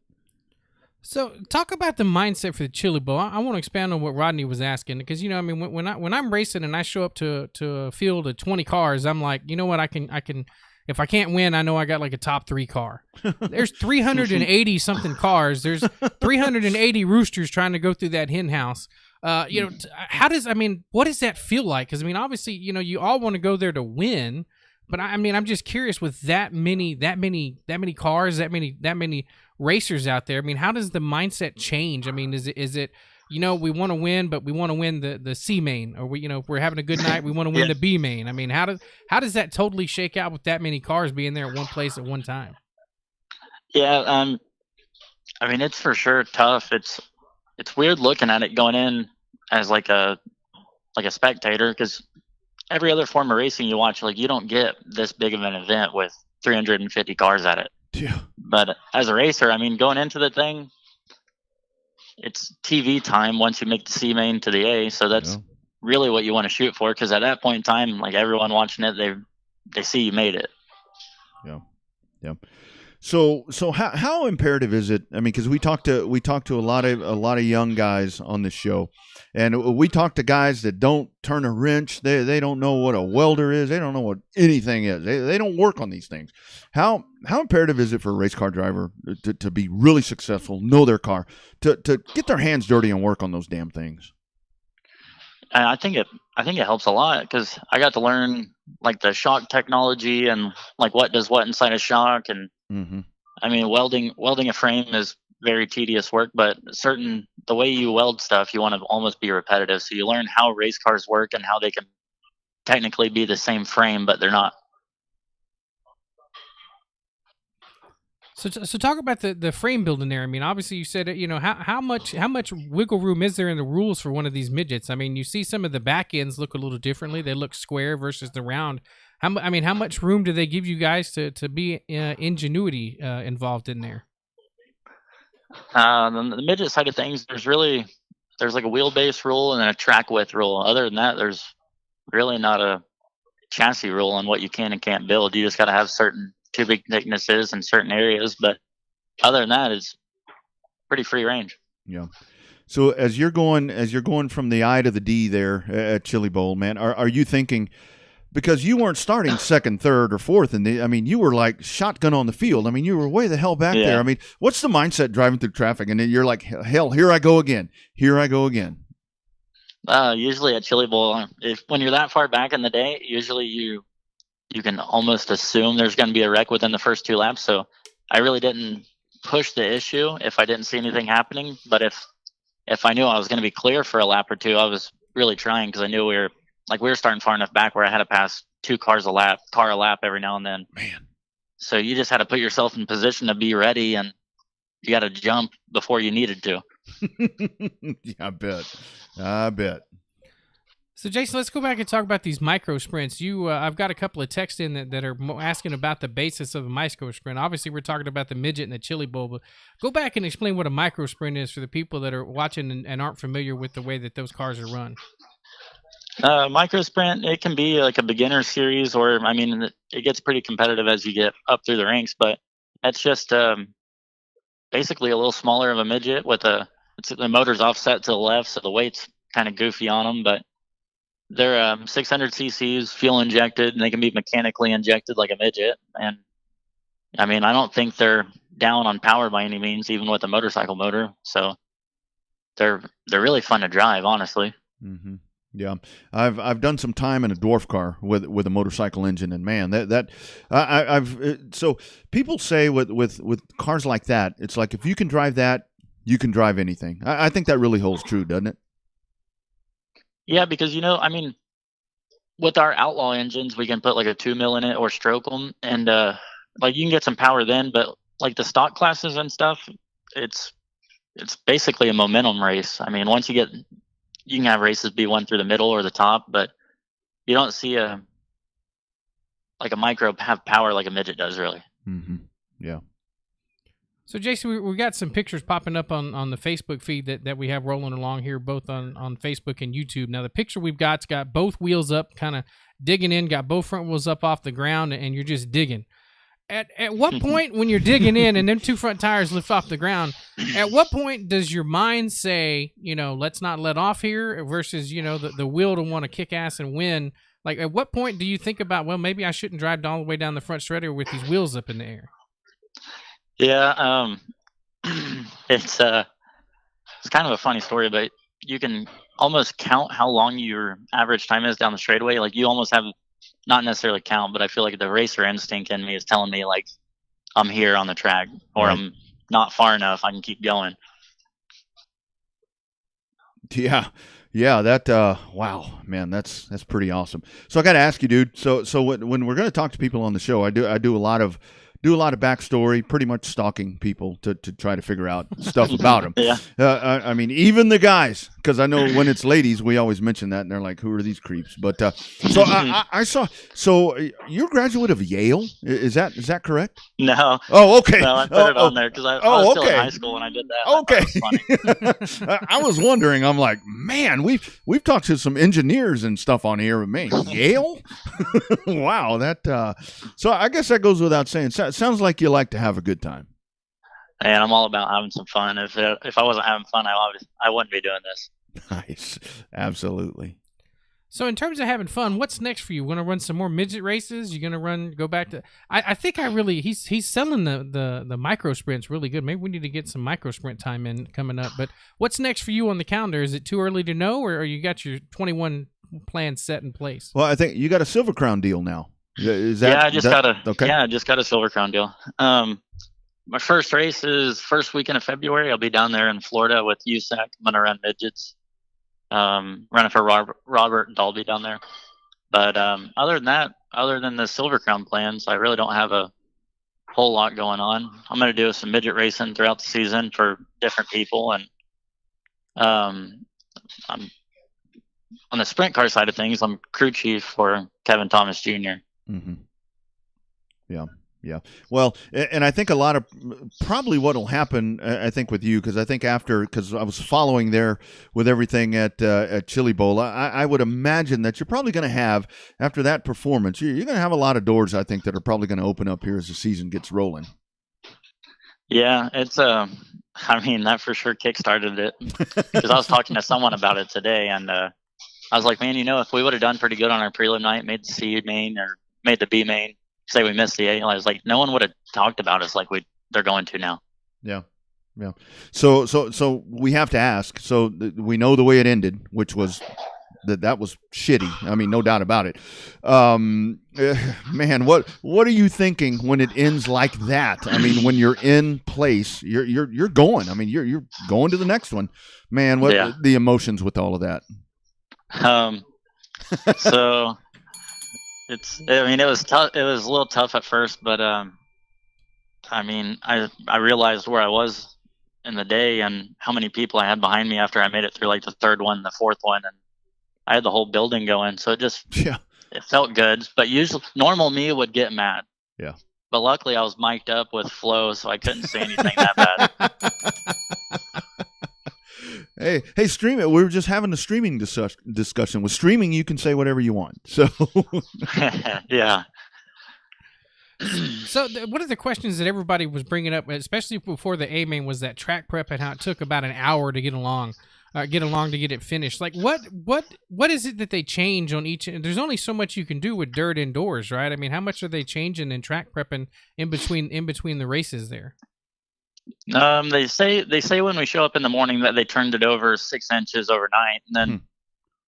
So talk about the mindset for the Chili Bowl. I want to expand on what Rodney was asking because I mean when I'm racing and I show up to a field of 20 cars, I'm like, you know what, I can if I can't win, I know I got like a top 3 car. There's 380 something cars. There's 380 roosters trying to go through that hen house. What does that feel like? Because I mean, obviously, you all want to go there to win, but I mean, I'm just curious with that many cars, that many racers out there. I mean, how does the mindset change? I mean, is it we want to win, but we want to win the C main, or if we're having a good night, we want to win the B main. I mean, how does that totally shake out with that many cars being there at one place at one time? Yeah, I mean, it's for sure tough. It's weird looking at it going in as like a spectator, because every other form of racing you watch, like, you don't get this big of an event with 350 cars at it. Yeah. But as a racer, I mean, going into the thing, it's TV time once you make the C main to the A. So that's really what you want to shoot for, because at that point in time, like, everyone watching it, they see you made it. Yeah. So how imperative is it? I mean, because we talked to a lot of young guys on this show, and we talk to guys that don't turn a wrench. They don't know what a welder is. They don't know what anything is. They don't work on these things. How imperative is it for a race car driver to be really successful, know their car, to get their hands dirty and work on those damn things? I think it helps a lot, because I got to learn like the shock technology and like what does what inside a shock. And I mean, welding a frame is very tedious work, but the way you weld stuff, you want to almost be repetitive. So you learn how race cars work and how they can technically be the same frame, but they're not. So talk about the frame building there. I mean, obviously you said, how much wiggle room is there in the rules for one of these midgets? I mean, you see some of the back ends look a little differently. They look square versus the round. How much room do they give you guys to be ingenuity involved in there? The midget side of things, there's like a wheelbase rule and then a track width rule. Other than that, there's really not a chassis rule on what you can and can't build. You just got to have certain tubing thicknesses in certain areas, but other than that, it's pretty free range. Yeah. So as you're going from the I to the D there at Chili Bowl, man, are you thinking because you weren't starting second, third, or fourth. You were like shotgun on the field. I mean, you were way the hell back there. I mean, what's the mindset driving through traffic? And then you're like, hell, here I go again. Here I go again. Usually at Chili Bowl, when you're that far back in the day, usually you can almost assume there's going to be a wreck within the first 2 laps. So I really didn't push the issue if I didn't see anything happening. But if I knew I was going to be clear for a lap or two, I was really trying, because I knew we were starting far enough back where I had to pass 2 cars a lap every now and then. Man. So you just had to put yourself in position to be ready, and you got to jump before you needed to. Yeah, I bet. So, Jason, let's go back and talk about these micro sprints. I've got a couple of texts in that are asking about the basis of a micro sprint. Obviously, we're talking about the midget and the Chili Bowl, but go back and explain what a micro sprint is for the people that are watching and aren't familiar with the way that those cars are run. Micro sprint, it can be like a beginner series, or it gets pretty competitive as you get up through the ranks. But it's just basically a little smaller of a midget with the motor's offset to the left, so the weight's kind of goofy on them. But they're 600 cc's, fuel injected, and they can be mechanically injected like a midget. And I don't think they're down on power by any means, even with a motorcycle motor. So they're really fun to drive, honestly. Mm-hmm. Yeah, I've done some time in a dwarf car with a motorcycle engine, and man, so people say with cars like that, it's like if you can drive that, you can drive anything. I think that really holds true, doesn't it? Yeah, because with our outlaw engines, we can put like a 2 mil in it or stroke them, and you can get some power then. But like the stock classes and stuff, it's basically a momentum race. Once you can have races be one through the middle or the top, but you don't see a micro have power like a midget does, really. Mm-hmm. Yeah. So, Jason, we got some pictures popping up on the Facebook feed that we have rolling along here, both on Facebook and YouTube. Now, the picture we've got's got both wheels up, kind of digging in, got both front wheels up off the ground, and you're just digging. At what point when you're digging in and them 2 front tires lift off the ground, at what point does your mind say, let's not let off here, versus, the will to want to kick ass and win? Like, at what point do you think about, well, maybe I shouldn't drive all the way down the front shredder with these wheels up in the air? Yeah, it's kind of a funny story, but you can almost count how long your average time is down the straightaway. Like, you almost have, not necessarily count, but I feel like the racer instinct in me is telling me, like, I'm here on the track, or right. I'm not far enough, I can keep going. Yeah, that wow, man, that's pretty awesome. So I got to ask you, dude. So when we're going to talk to people on the show, I do a lot of backstory, pretty much stalking people to try to figure out stuff about them. Yeah. Even the guys, because I know when it's ladies, we always mention that, and they're like, "Who are these creeps?" But so I saw. So you're a graduate of Yale, is that correct? No. Oh, okay. No, I put it on there because I was still in high school when I did that. Okay. I was wondering. I'm like, man, we've talked to some engineers and stuff on here. Man, Yale. Wow, that. So I guess that goes without saying. Sounds like you like to have a good time. And I'm all about having some fun. If I wasn't having fun, I wouldn't be doing this. Nice. Absolutely. So in terms of having fun, what's next for you? Want to run some more midget races? You're gonna go back to? I think he's selling the micro sprints really good. Maybe we need to get some micro sprint time in coming up. But what's next for you on the calendar? Is it too early to know, or you got your 21 plans set in place? Well, I think you got a Silver Crown deal now. Is that, I just got a Silver Crown deal. My first race is first weekend of February. I'll be down there in Florida with USAC. I'm gonna run midgets. Running for Robert and Dalby down there. But other than the Silver Crown plans, I really don't have a whole lot going on. I'm gonna do some midget racing throughout the season for different people, and I'm on the sprint car side of things. I'm crew chief for Kevin Thomas Jr. Mm-hmm. Yeah. Well, and I think a lot of probably what will happen, I think, with you, because I think because I was following there with everything at Chili Bowl, I would imagine that you're probably going to have, after that performance, you're going to have a lot of doors, I think, that are probably going to open up here as the season gets rolling. Yeah, it's that for sure kickstarted it, because I was talking to someone about it today, and I was like, man, if we would have done pretty good on our prelim night, made the C main or made the B main, say we missed the A, I was like, no one would have talked about us like they're going to now. Yeah. Yeah. So we have to ask. So we know the way it ended, which was that was shitty. I mean, no doubt about it. Man, what are you thinking when it ends like that? I mean, when you're in place, you're going. I mean, you're going to the next one. Man, what the emotions with all of that? So it was tough. It was a little tough at first, but I mean, I realized where I was in the day and how many people I had behind me after I made it through like the third one, the fourth one, and I had the whole building going. So it felt good. But usually, normal me would get mad. Yeah. But luckily, I was mic'd up with Flo, so I couldn't say anything that bad. Hey, stream it. We were just having a streaming discussion. With streaming, you can say whatever you want. So. Yeah. So one of the questions that everybody was bringing up, especially before the A main, was that track prep and how it took about an hour to get along to get it finished. Like what is it that they change on each? There's only so much you can do with dirt indoors, right? I mean, how much are they changing in track prepping in between the races there? They say when we show up in the morning that they turned it over 6 inches overnight, and then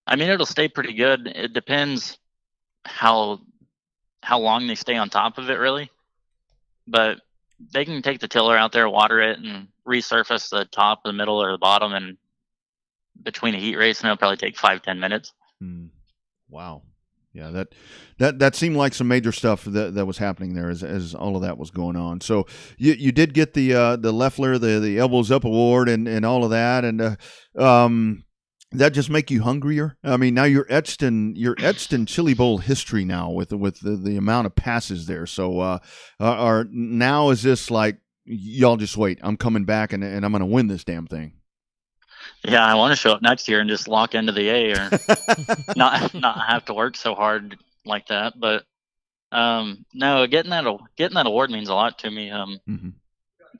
I mean it'll stay pretty good. It depends how long they stay on top of it, really. But they can take the tiller out there, water it, and resurface the top, the middle, or the bottom, and between a heat race, and it'll probably take 5-10 minutes. Wow. Yeah, that seemed like some major stuff that was happening there as all of that was going on. So you did get the Leffler, the Elbows Up Award and all of that, and that just make you hungrier? I mean, now you're etched in Chili Bowl history now with the amount of passes there. So now is this like, y'all just wait, I'm coming back and I'm going to win this damn thing? Yeah, I want to show up next year and just lock into the A or not have to work so hard like that. But no, getting that award means a lot to me.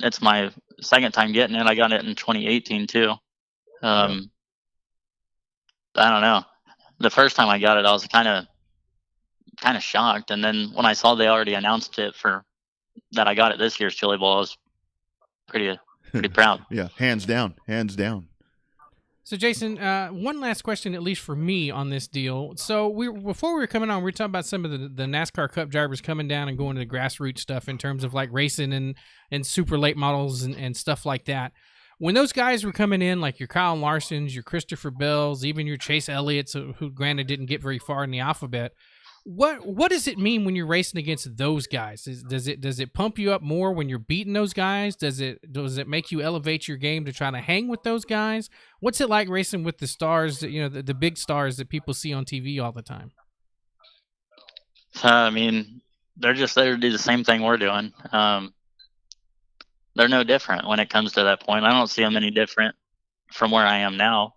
It's my second time getting it. I got it in 2018 too. I don't know. The first time I got it, I was kind of shocked, and then when I saw they already announced it that I got it this year's Chili Bowl, I was pretty proud. Yeah, hands down. So, Jason, one last question, at least for me, on this deal. So, before we were coming on, we were talking about some of the NASCAR Cup drivers coming down and going to the grassroots stuff in terms of like racing and super late models and stuff like that. When those guys were coming in, like your Kyle Larsons, your Christopher Bells, even your Chase Elliott's, who granted didn't get very far in the alphabet, what does it mean when you're racing against those guys? Does it pump you up more when you're beating those guys? Does it make you elevate your game to try to hang with those guys? What's it like racing with the stars, the big stars that people see on TV all the time? I mean, they're just there to do the same thing we're doing. They're no different when it comes to that point. I don't see them any different from where I am now.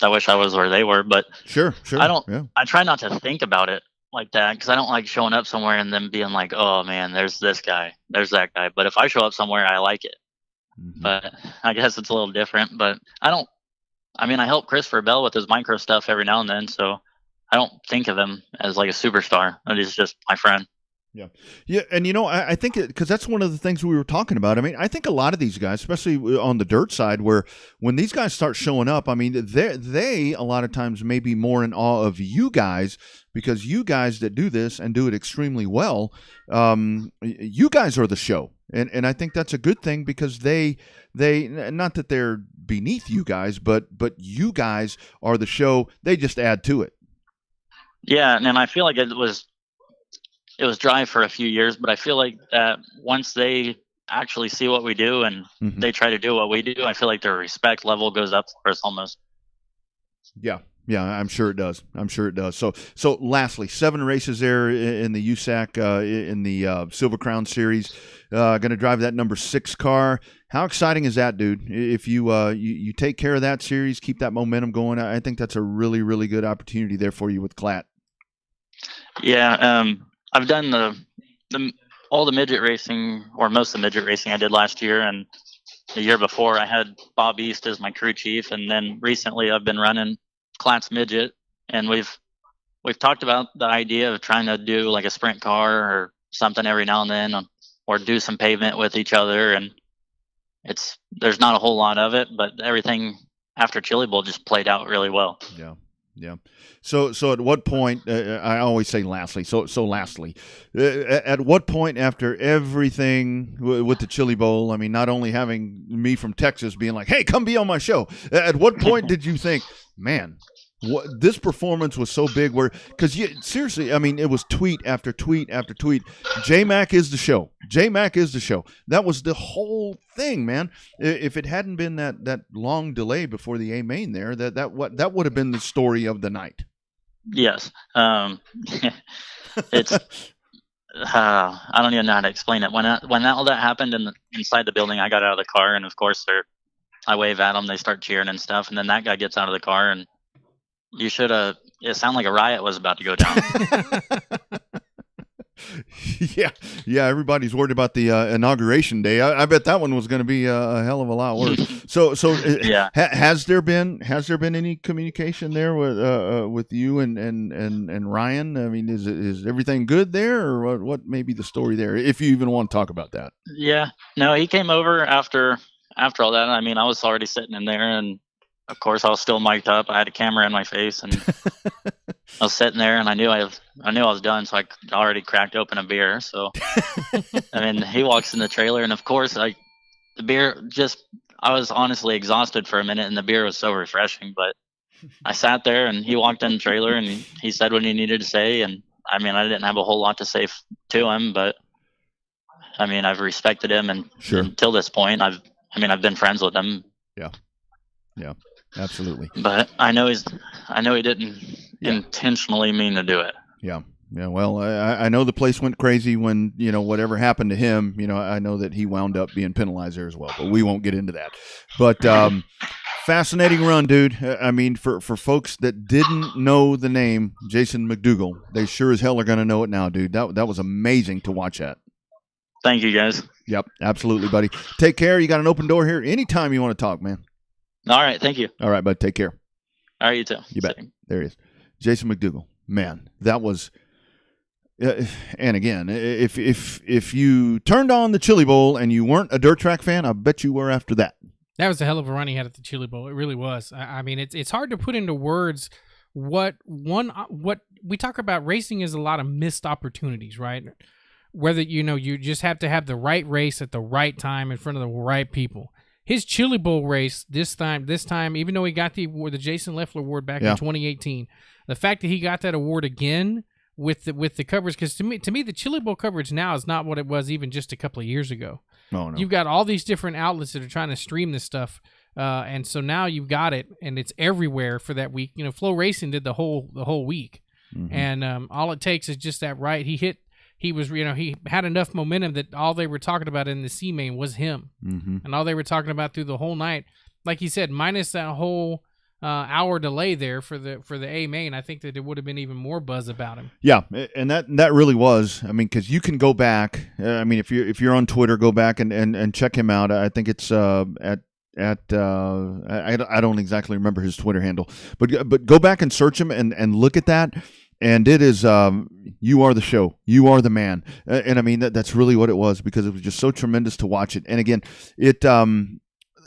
I wish I was where they were, but sure. I don't. Yeah. I try not to think about it like that because I don't like showing up somewhere and then being like, "Oh man, there's this guy, there's that guy." But if I show up somewhere, I like it. But I guess it's a little different. But I don't. I mean, I help Christopher Bell with his micro stuff every now and then, so I don't think of him as like a superstar. He's just my friend. Yeah, and I think because that's one of the things we were talking about. I mean, I think a lot of these guys, especially on the dirt side, where when these guys start showing up, I mean, they a lot of times may be more in awe of you guys because you guys that do this and do it extremely well, you guys are the show, and I think that's a good thing because they not that they're beneath you guys, but you guys are the show. They just add to it. Yeah, and I feel like it was dry for a few years, but I feel like that once they actually see what we do and they try to do what we do, I feel like their respect level goes up for us almost. Yeah, I'm sure it does. So lastly, 7 races there in the USAC in the Silver Crown Series. Going to drive that number 6 car. How exciting is that, dude? If you take care of that series, keep that momentum going, I think that's a really, really good opportunity there for you with Klatt. Yeah, I've done all the midget racing, or most of the midget racing I did last year, and the year before I had Bob East as my crew chief, and then recently I've been running Class Midget, and we've talked about the idea of trying to do like a sprint car or something every now and then, or do some pavement with each other. And there's not a whole lot of it, but everything after Chili Bowl just played out really well. Yeah. Yeah. So at what point, I always say lastly, lastly, at what point after everything with the Chili Bowl, I mean, not only having me from Texas being like, hey, come be on my show, at what point did you think, man, this performance was so big because seriously, I mean, it was tweet after tweet after tweet. J-Mac is the show. J-Mac is the show. That was the whole thing, man. If it hadn't been that long delay before the A main there, that would have been the story of the night. Yes. It's I don't even know how to explain it. When all that happened inside the building, I got out of the car, and of course I wave at them. They start cheering and stuff, and then that guy gets out of the car, and it sounded like a riot was about to go down. Yeah. Everybody's worried about the inauguration day. I bet that one was going to be a hell of a lot worse. So yeah. Has there been any communication there with you and Ryan? I mean, is everything good there, or what may be the story there, if you even want to talk about that? Yeah. No, he came over after all that. I mean, I was already sitting in there, and of course, I was still mic'd up. I had a camera in my face, and I was sitting there, and I knew I was done, so I already cracked open a beer. So, I mean, he walks in the trailer, and of course, the beer I was honestly exhausted for a minute, and the beer was so refreshing. But I sat there, and he walked in the trailer, and he said what he needed to say. And I mean, I didn't have a whole lot to say to him, but I mean, I've respected him, and until this point, I've been friends with him. Yeah. Absolutely. But I know he didn't intentionally mean to do it. Yeah. Well, I know the place went crazy when, whatever happened to him, I know that he wound up being penalized there as well, but we won't get into that. But fascinating run, dude. I mean, for folks that didn't know the name Jason McDougal, they sure as hell are going to know it now, dude. That was amazing to watch that. Thank you, guys. Yep. Absolutely, buddy. Take care. You got an open door here anytime you want to talk, man. All right, thank you. All right, bud. Take care. All right, you too. You bet. There he is. Jason McDougal. Man, that was and again, if you turned on the Chili Bowl and you weren't a dirt track fan, I bet you were after that. That was a hell of a run he had at the Chili Bowl. It really was. I mean, it's hard to put into words what we talk about. Racing is a lot of missed opportunities, right? Whether you just have to have the right race at the right time in front of the right people. His Chili Bowl race this time, even though he got the Jason Leffler Award back in 2018, the fact that he got that award again with the coverage, because to me the Chili Bowl coverage now is not what it was even just a couple of years ago. Oh, no. You've got all these different outlets that are trying to stream this stuff, and so now you've got it, and it's everywhere for that week. Flow Racing did the whole week, and all it takes is just that right. He had enough momentum that all they were talking about in the C main was him, and all they were talking about through the whole night, like he said, minus that whole hour delay there for the A main, I think that it would have been even more buzz about him. Yeah, and that really was. I mean, because you can go back. I mean, if you're on Twitter, go back and check him out. I think it's at I don't exactly remember his Twitter handle, but go back and search him and look at that. And it is, you are the show. You are the man. And I mean, that's really what it was, because it was just so tremendous to watch it. And again,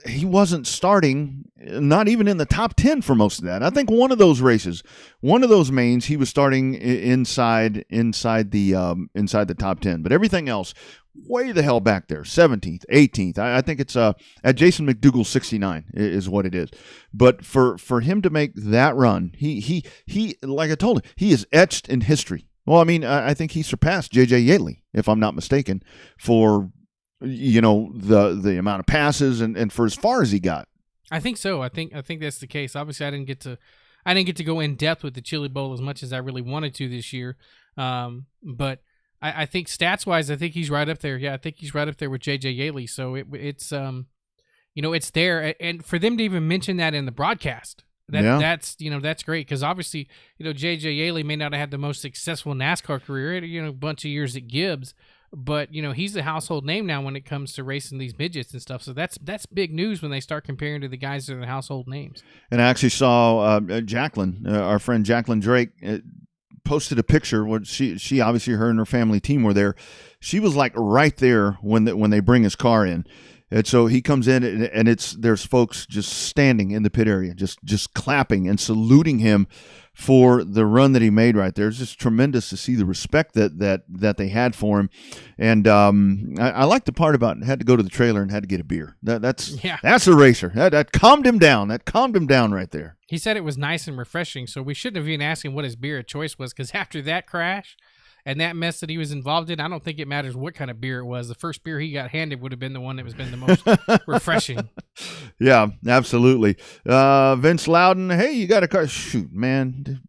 he wasn't starting, not even in the top 10 for most of that. I think one of those races, one of those mains, he was starting inside the top 10. But everything else, way the hell back there, 17th, 18th. I think it's at Jason McDougal 69 is what it is. But for him to make that run, he like I told him, he is etched in history. Well, I mean, I think he surpassed J.J. Yaley, if I'm not mistaken, for the amount of passes and for as far as he got. I think so. I think that's the case. Obviously, I didn't get to go in depth with the Chili Bowl as much as I really wanted to this year, but. I think stats-wise, I think he's right up there. Yeah, I think he's right up there with J.J. Yaley. So it's it's there, and for them to even mention that in the broadcast, that's great, because obviously, J.J. Yaley may not have had the most successful NASCAR career, a bunch of years at Gibbs, but he's a household name now when it comes to racing these midgets and stuff. So that's big news when they start comparing to the guys that are the household names. And I actually saw Jacqueline, our friend Jacqueline Drake, posted a picture where she obviously, her and her family team were there. She was like right there when they bring his car in. And so he comes in, and there's folks just standing in the pit area, just clapping and saluting him for the run that he made right there. It's just tremendous to see the respect that they had for him. And I like the part about had to go to the trailer and had to get a beer. That's a racer. That calmed him down. That calmed him down right there. He said it was nice and refreshing, so we shouldn't have even asked him what his beer of choice was, because after that crash and that mess that he was involved in, I don't think it matters what kind of beer it was. The first beer he got handed would have been the one that was been the most refreshing. Yeah, absolutely. Vince Loudon, hey, you got a car? Shoot, man.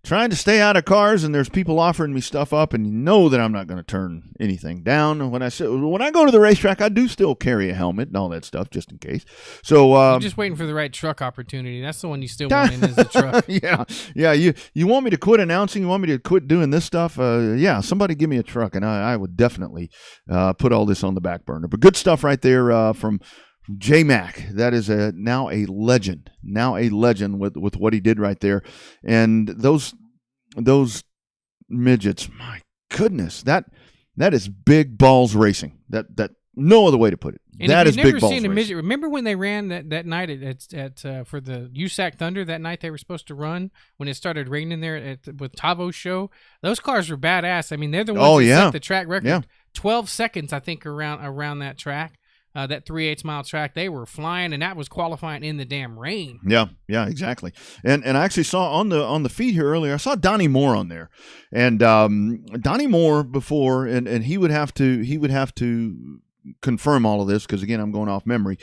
Trying to stay out of cars, and there's people offering me stuff up, and you know that I'm not going to turn anything down. When I go to the racetrack, I do still carry a helmet and all that stuff just in case. So you're just waiting for the right truck opportunity. That's the one you still want in is the truck. Yeah. You want me to quit announcing? You want me to quit doing this stuff? Yeah. Somebody give me a truck, and I would definitely put all this on the back burner. But good stuff right there from J Mac. That is now a legend with what he did right there. And those midgets, my goodness, that is big balls racing. That no other way to put it. And that if is you've never big balls seen a racing. midget, remember when they ran that night for the USAC Thunder, that night they were supposed to run when it started raining there with Tavo's show? Those cars were badass. I mean, they're the ones that set the track record. Yeah. 12 seconds, I think, around that track. That 3/8 mile track, they were flying, and that was qualifying in the damn rain. Yeah, exactly. And I actually saw on the feed here earlier, I saw Donnie Moore on there, and Donnie Moore before, and he would have to confirm all of this because again I'm going off memory.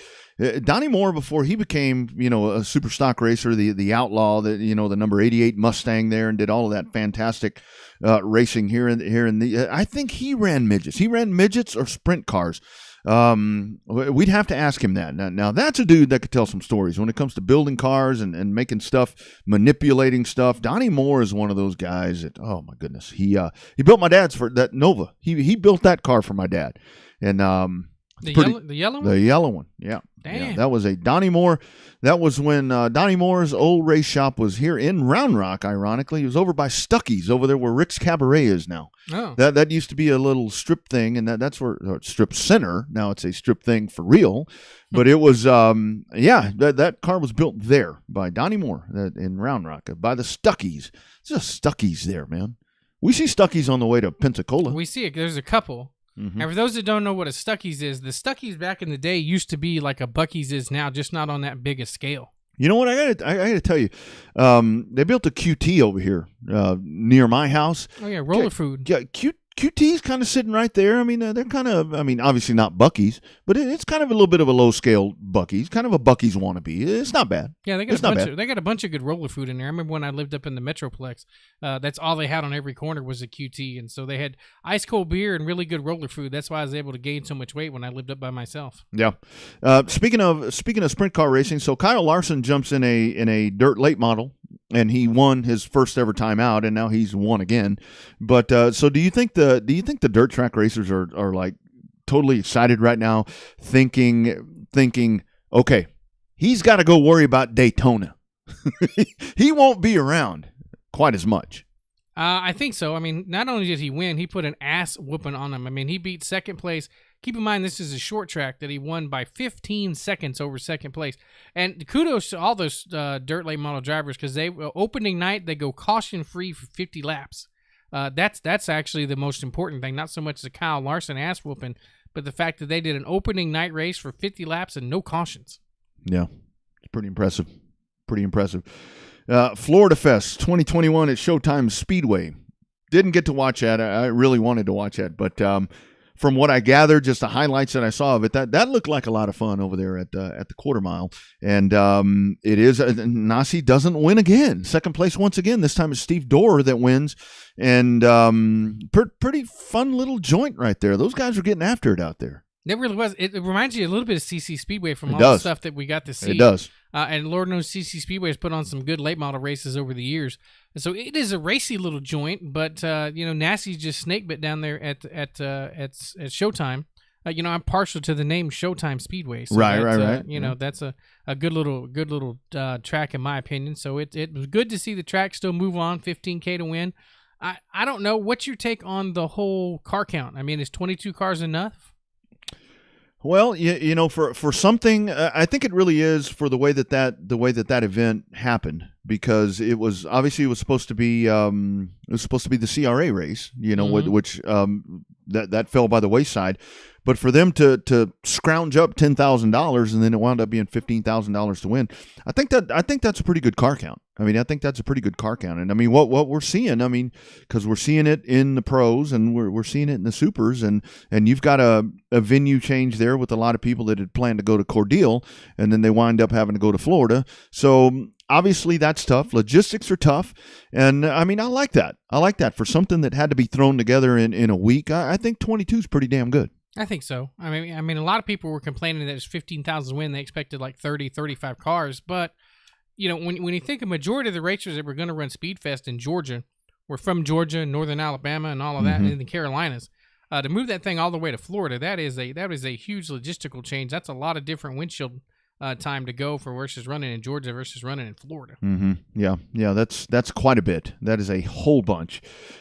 Donnie Moore before he became a super stock racer, the outlaw, the number 88 Mustang there, and did all of that fantastic racing here in the. I think he ran midgets. He ran midgets or sprint cars. We'd have to ask him that. Now that's a dude that could tell some stories when it comes to building cars and making stuff, manipulating stuff. Donnie Moore is one of those guys that, oh my goodness, he built my dad's for that Nova. He built that car for my dad, and the yellow one? The yellow one, yeah. Damn. Yeah, that was a Donnie Moore. That was when Donnie Moore's old race shop was here in Round Rock, ironically. It was over by Stuckey's, over there where Rick's Cabaret is now. Oh. That used to be a little strip thing, and that's where strip center. Now it's a strip thing for real. But it was, that car was built there by Donnie Moore in Round Rock, by the Stuckey's. There's a Stuckey's there, man. We see Stuckey's on the way to Pensacola. We see it. There's a couple. Mm-hmm. And for those that don't know what a Stuckey's is, the Stuckey's back in the day used to be like a Buc-ee's is now, just not on that big a scale. You know what? I gotta tell you, they built a QT over here near my house. Oh yeah, roller food. Yeah, QT's kind of sitting right there. I mean, they're kind of, obviously not Buc-ee's, but it's kind of a little bit of a low-scale Buc-ee's, kind of a Buc-ee's wannabe. It's not bad. Yeah, they got a bunch of good roller food in there. I remember when I lived up in the Metroplex, that's all they had on every corner was a QT, and so they had ice-cold beer and really good roller food. That's why I was able to gain so much weight when I lived up by myself. Yeah. Speaking of sprint car racing, so Kyle Larson jumps in a dirt late model, and he won his first ever time out, and now he's won again. But so do you think the dirt track racers are like totally excited right now, thinking, okay, he's got to go worry about Daytona. He won't be around quite as much. I think so. I mean, not only did he win, he put an ass whooping on him. I mean, he beat second place. Keep in mind, this is a short track that he won by 15 seconds over second place. And kudos to all those dirt late model drivers, because opening night, they go caution-free for 50 laps. That's actually the most important thing, not so much the Kyle Larson ass whooping, but the fact that they did an opening night race for 50 laps and no cautions. Yeah, it's pretty impressive. Florida Fest 2021 at Showtime Speedway. Didn't get to watch that. I really wanted to watch that, but from what I gathered, just the highlights that I saw of it, that looked like a lot of fun over there at the quarter mile. And it is Nasi doesn't win again. Second place once again. This time it's Steve Dorr that wins. And pretty fun little joint right there. Those guys were getting after it out there. It really was. It reminds you a little bit of CC Speedway from all the stuff that we got to see. It does. And Lord knows CC Speedway has put on some good late model races over the years. So it is a racy little joint, but Nasty's just snake bit down there at Showtime. I'm partial to the name Showtime Speedway. So right. That's a good little track in my opinion. So it was good to see the track still move on, 15K to win. I don't know. What's your take on the whole car count? I mean, is 22 cars enough? Well, for something, I think it really is for the way that event happened, because it was supposed to be the CRA race, which that fell by the wayside. But for them to scrounge up $10,000 and then it wound up being $15,000 to win, I think that's a pretty good car count. I think that's a pretty good car count. And I mean, what we're seeing, because we're seeing it in the pros and we're seeing it in the supers, and you've got a venue change there with a lot of people that had planned to go to Cordele, and then they wind up having to go to Florida. So obviously that's tough. Logistics are tough. And I mean, I like that. For something that had to be thrown together in a week. I think 22 is pretty damn good. I think so. I mean, a lot of people were complaining that it was 15,000 win. They expected like 30, 35 cars. But, when you think a majority of the racers that were going to run Speedfest in Georgia were from Georgia, Northern Alabama, and all of that, in the Carolinas, to move that thing all the way to Florida, that is a huge logistical change. That's a lot of different windshield time to go for versus running in Georgia versus running in Florida. Mm-hmm. Yeah, that's quite a bit. That is a whole bunch.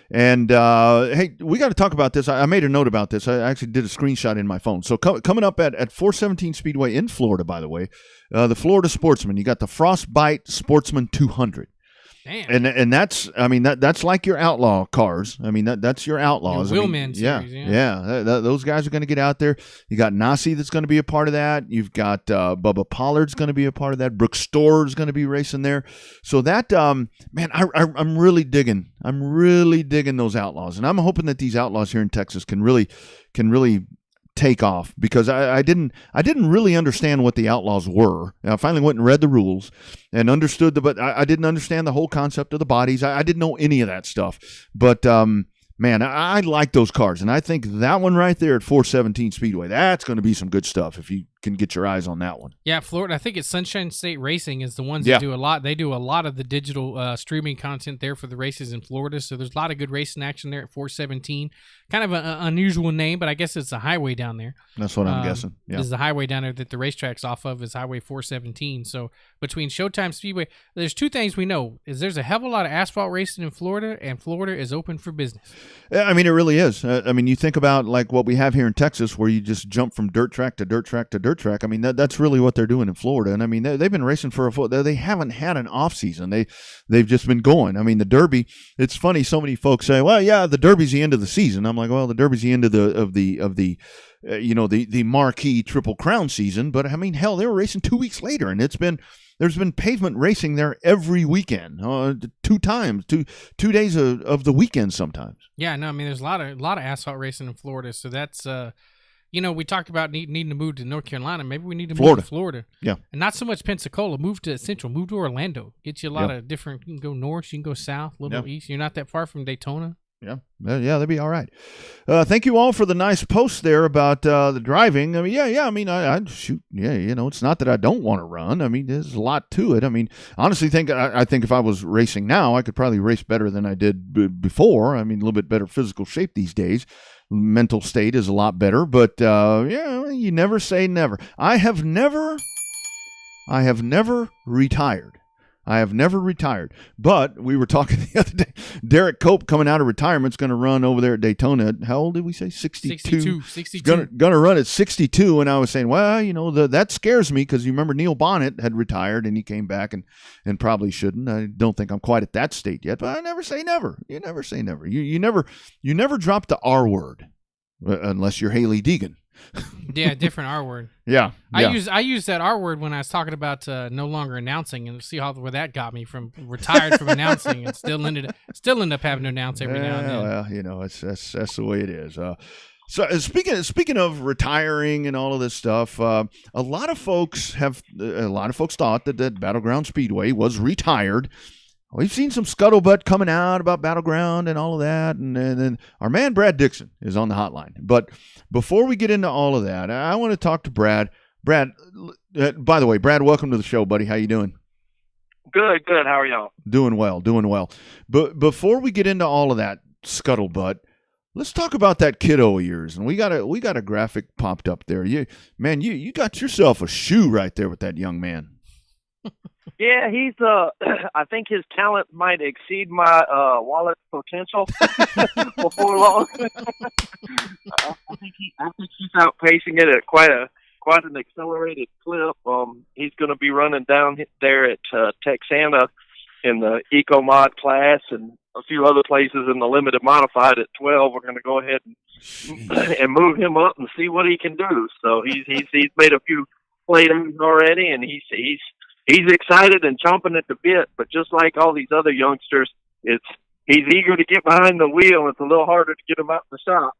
And hey, we got to talk about this. I made a note about this. I actually did a screenshot in my phone. So coming up at 417 Speedway in Florida, by the way, the Florida Sportsman. You got the Frostbite Sportsman 200. Damn. And that's like your outlaw cars. I mean that's your outlaws. Your Wheelman series. Yeah. Those guys are going to get out there. You got Nasi that's going to be a part of that. You've got Bubba Pollard's going to be a part of that. Brooke Store's going to be racing there. So that man, I'm really digging. I'm really digging those outlaws, and I'm hoping that these outlaws here in Texas can really take off, because I didn't really understand what the outlaws were. I finally went and read the rules and understood but I didn't understand the whole concept of the bodies. I didn't know any of that stuff. But man, I like those cars, and I think that one right there at 417 Speedway, that's going to be some good stuff if you can get your eyes on that one. Yeah, Florida. I think it's Sunshine State Racing is the ones that do a lot. They do a lot of the digital streaming content there for the races in Florida. So there's a lot of good racing action there at 417. Kind of an unusual name, but I guess it's a highway down there. That's what I'm guessing. Yeah, this is the highway down there that the racetrack's off of, is Highway 417. So between Showtime Speedway, there's two things we know: is there's a hell of a lot of asphalt racing in Florida, and Florida is open for business. I mean, it really is. I mean, you think about like what we have here in Texas, where you just jump from dirt track to dirt track to dirt track. I mean, that's really what they're doing in Florida. And I mean, they've been racing for they haven't had an off season. They've just been going. I mean, the Derby. It's funny. So many folks say, "Well, yeah, the Derby's the end of the season." I'm like, "Well, the Derby's the end of the marquee Triple Crown season." But I mean, hell, they were racing 2 weeks later, and there's been pavement racing there every weekend, 2 times, 2 days of the weekend sometimes. Yeah, no, I mean, there's a lot of asphalt racing in Florida, so that's we talked about needing to move to North Carolina. Maybe we need to move to Florida. Yeah, and not so much Pensacola. Move to Central. Move to Orlando. Get you a lot of different. You can go north. You can go south, a little east. You're not that far from Daytona. Yeah, that'd be all right. Thank you all for the nice post there about the driving. I mean, I mean, I shoot. Yeah, it's not that I don't want to run. I mean, there's a lot to it. I mean, honestly, I think if I was racing now, I could probably race better than I did before. I mean, a little bit better physical shape these days. Mental state is a lot better, but you never say never. I have never retired. I have never retired. But we were talking the other day. Derek Cope, coming out of retirement, is going to run over there at Daytona. How old did we say? 62. 62. Going to run at 62. And I was saying, well, that scares me, because you remember Neil Bonnet had retired and he came back and probably shouldn't. I don't think I'm quite at that state yet. But I never say never. You never say never. You never drop the R word unless you're Haley Deegan. Yeah, different R word. Yeah. I used that R word when I was talking about no longer announcing, and see where that got me from retired from announcing, and still ended up having to announce every now and then. Well, that's the way it is. So speaking of retiring and all of this stuff, a lot of folks thought that Battleground Speedway was retired. We've seen some scuttlebutt coming out about Battleground and all of that, and then our man Brad Dixon is on the hotline. But before we get into all of that, I want to talk to Brad Brad, by the way, Brad, welcome to the show, buddy. How you doing? Good. How are y'all? Doing well. But before we get into all of that scuttlebutt, let's talk about that kiddo of yours. And we got a graphic popped up there. You got yourself a shoe right there with that young man. Yeah, he's I think his talent might exceed my wallet's potential before long. I think he's outpacing it at quite an accelerated clip. He's going to be running down there at Texana in the Eco Mod class and a few other places in the limited modified at 12. We're going to go ahead and move him up and see what he can do. So he's made a few play days already, and he's excited and chomping at the bit. But just like all these other youngsters, he's eager to get behind the wheel. It's a little harder to get him out the shop.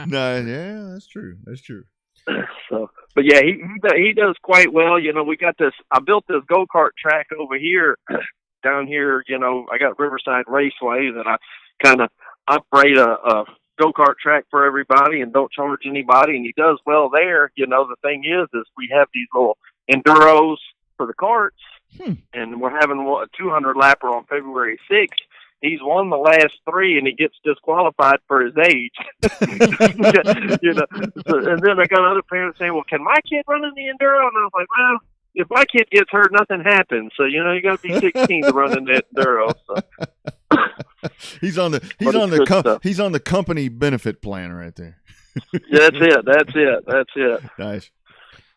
Nice. Yeah, that's true. So, but yeah, he does quite well. You know, we got this. I built this go-kart track over here, down here. You know, I got Riverside Raceway that I kind of operate a go-kart track for everybody and don't charge anybody. And he does well there. You know, the thing is we have these little enduros for the karts, and we're having a 200 lapper on February 6th. He's won the last 3, and he gets disqualified for his age. You know, and then I got other parents saying, "Well, can my kid run in the enduro?" And I was like, "Well, if my kid gets hurt, nothing happens. So you know, you got to be 16 to run in that enduro." So. He's on the company benefit plan right there. That's it. Nice.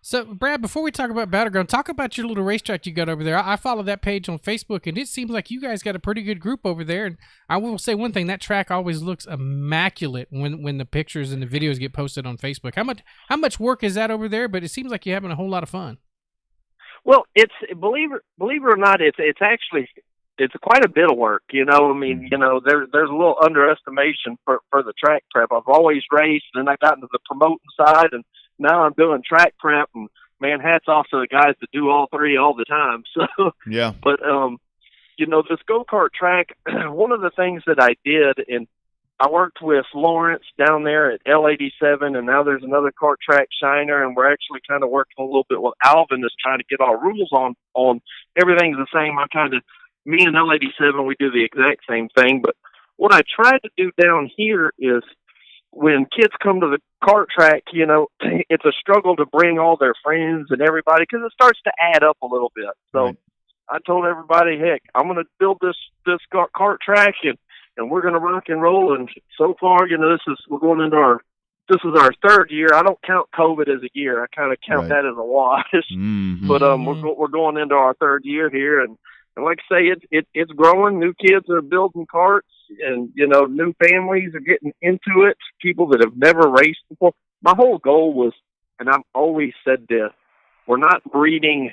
So, Brad, before we talk about Battleground, talk about your little racetrack you got over there. I follow that page on Facebook, and it seems like you guys got a pretty good group over there. And I will say one thing, that track always looks immaculate when the pictures and the videos get posted on Facebook. How much work is that over there? But it seems like you're having a whole lot of fun. Well, it's believe it or not, it's actually quite a bit of work. You know, I mean, you know, there's a little underestimation for the track prep. I've always raced, and I got into the promoting side, and now I'm doing track prep, and man, hats off to the guys that do all 3 all the time. So yeah. But you know, this go-kart track, one of the things that I did, and I worked with Lawrence down there at L87, and now there's another kart track, Shiner, and we're actually kind of working a little bit with Alvin that's trying to get our rules on everything's the same. Me and L87, we do the exact same thing, but what I try to do down here is when kids come to the kart track, you know, it's a struggle to bring all their friends and everybody because it starts to add up a little bit. So right. I told everybody, heck, I'm going to build this kart track and we're going to rock and roll. And so far, you know, we're going into this is our 3rd year. I don't count COVID as a year. I kind of count that as a wash. Mm-hmm. But we're going into our 3rd year here, and like I say, it's growing. New kids are building karts, and you know, new families are getting into it. People that have never raced before. My whole goal was, and I've always said this: we're not breeding,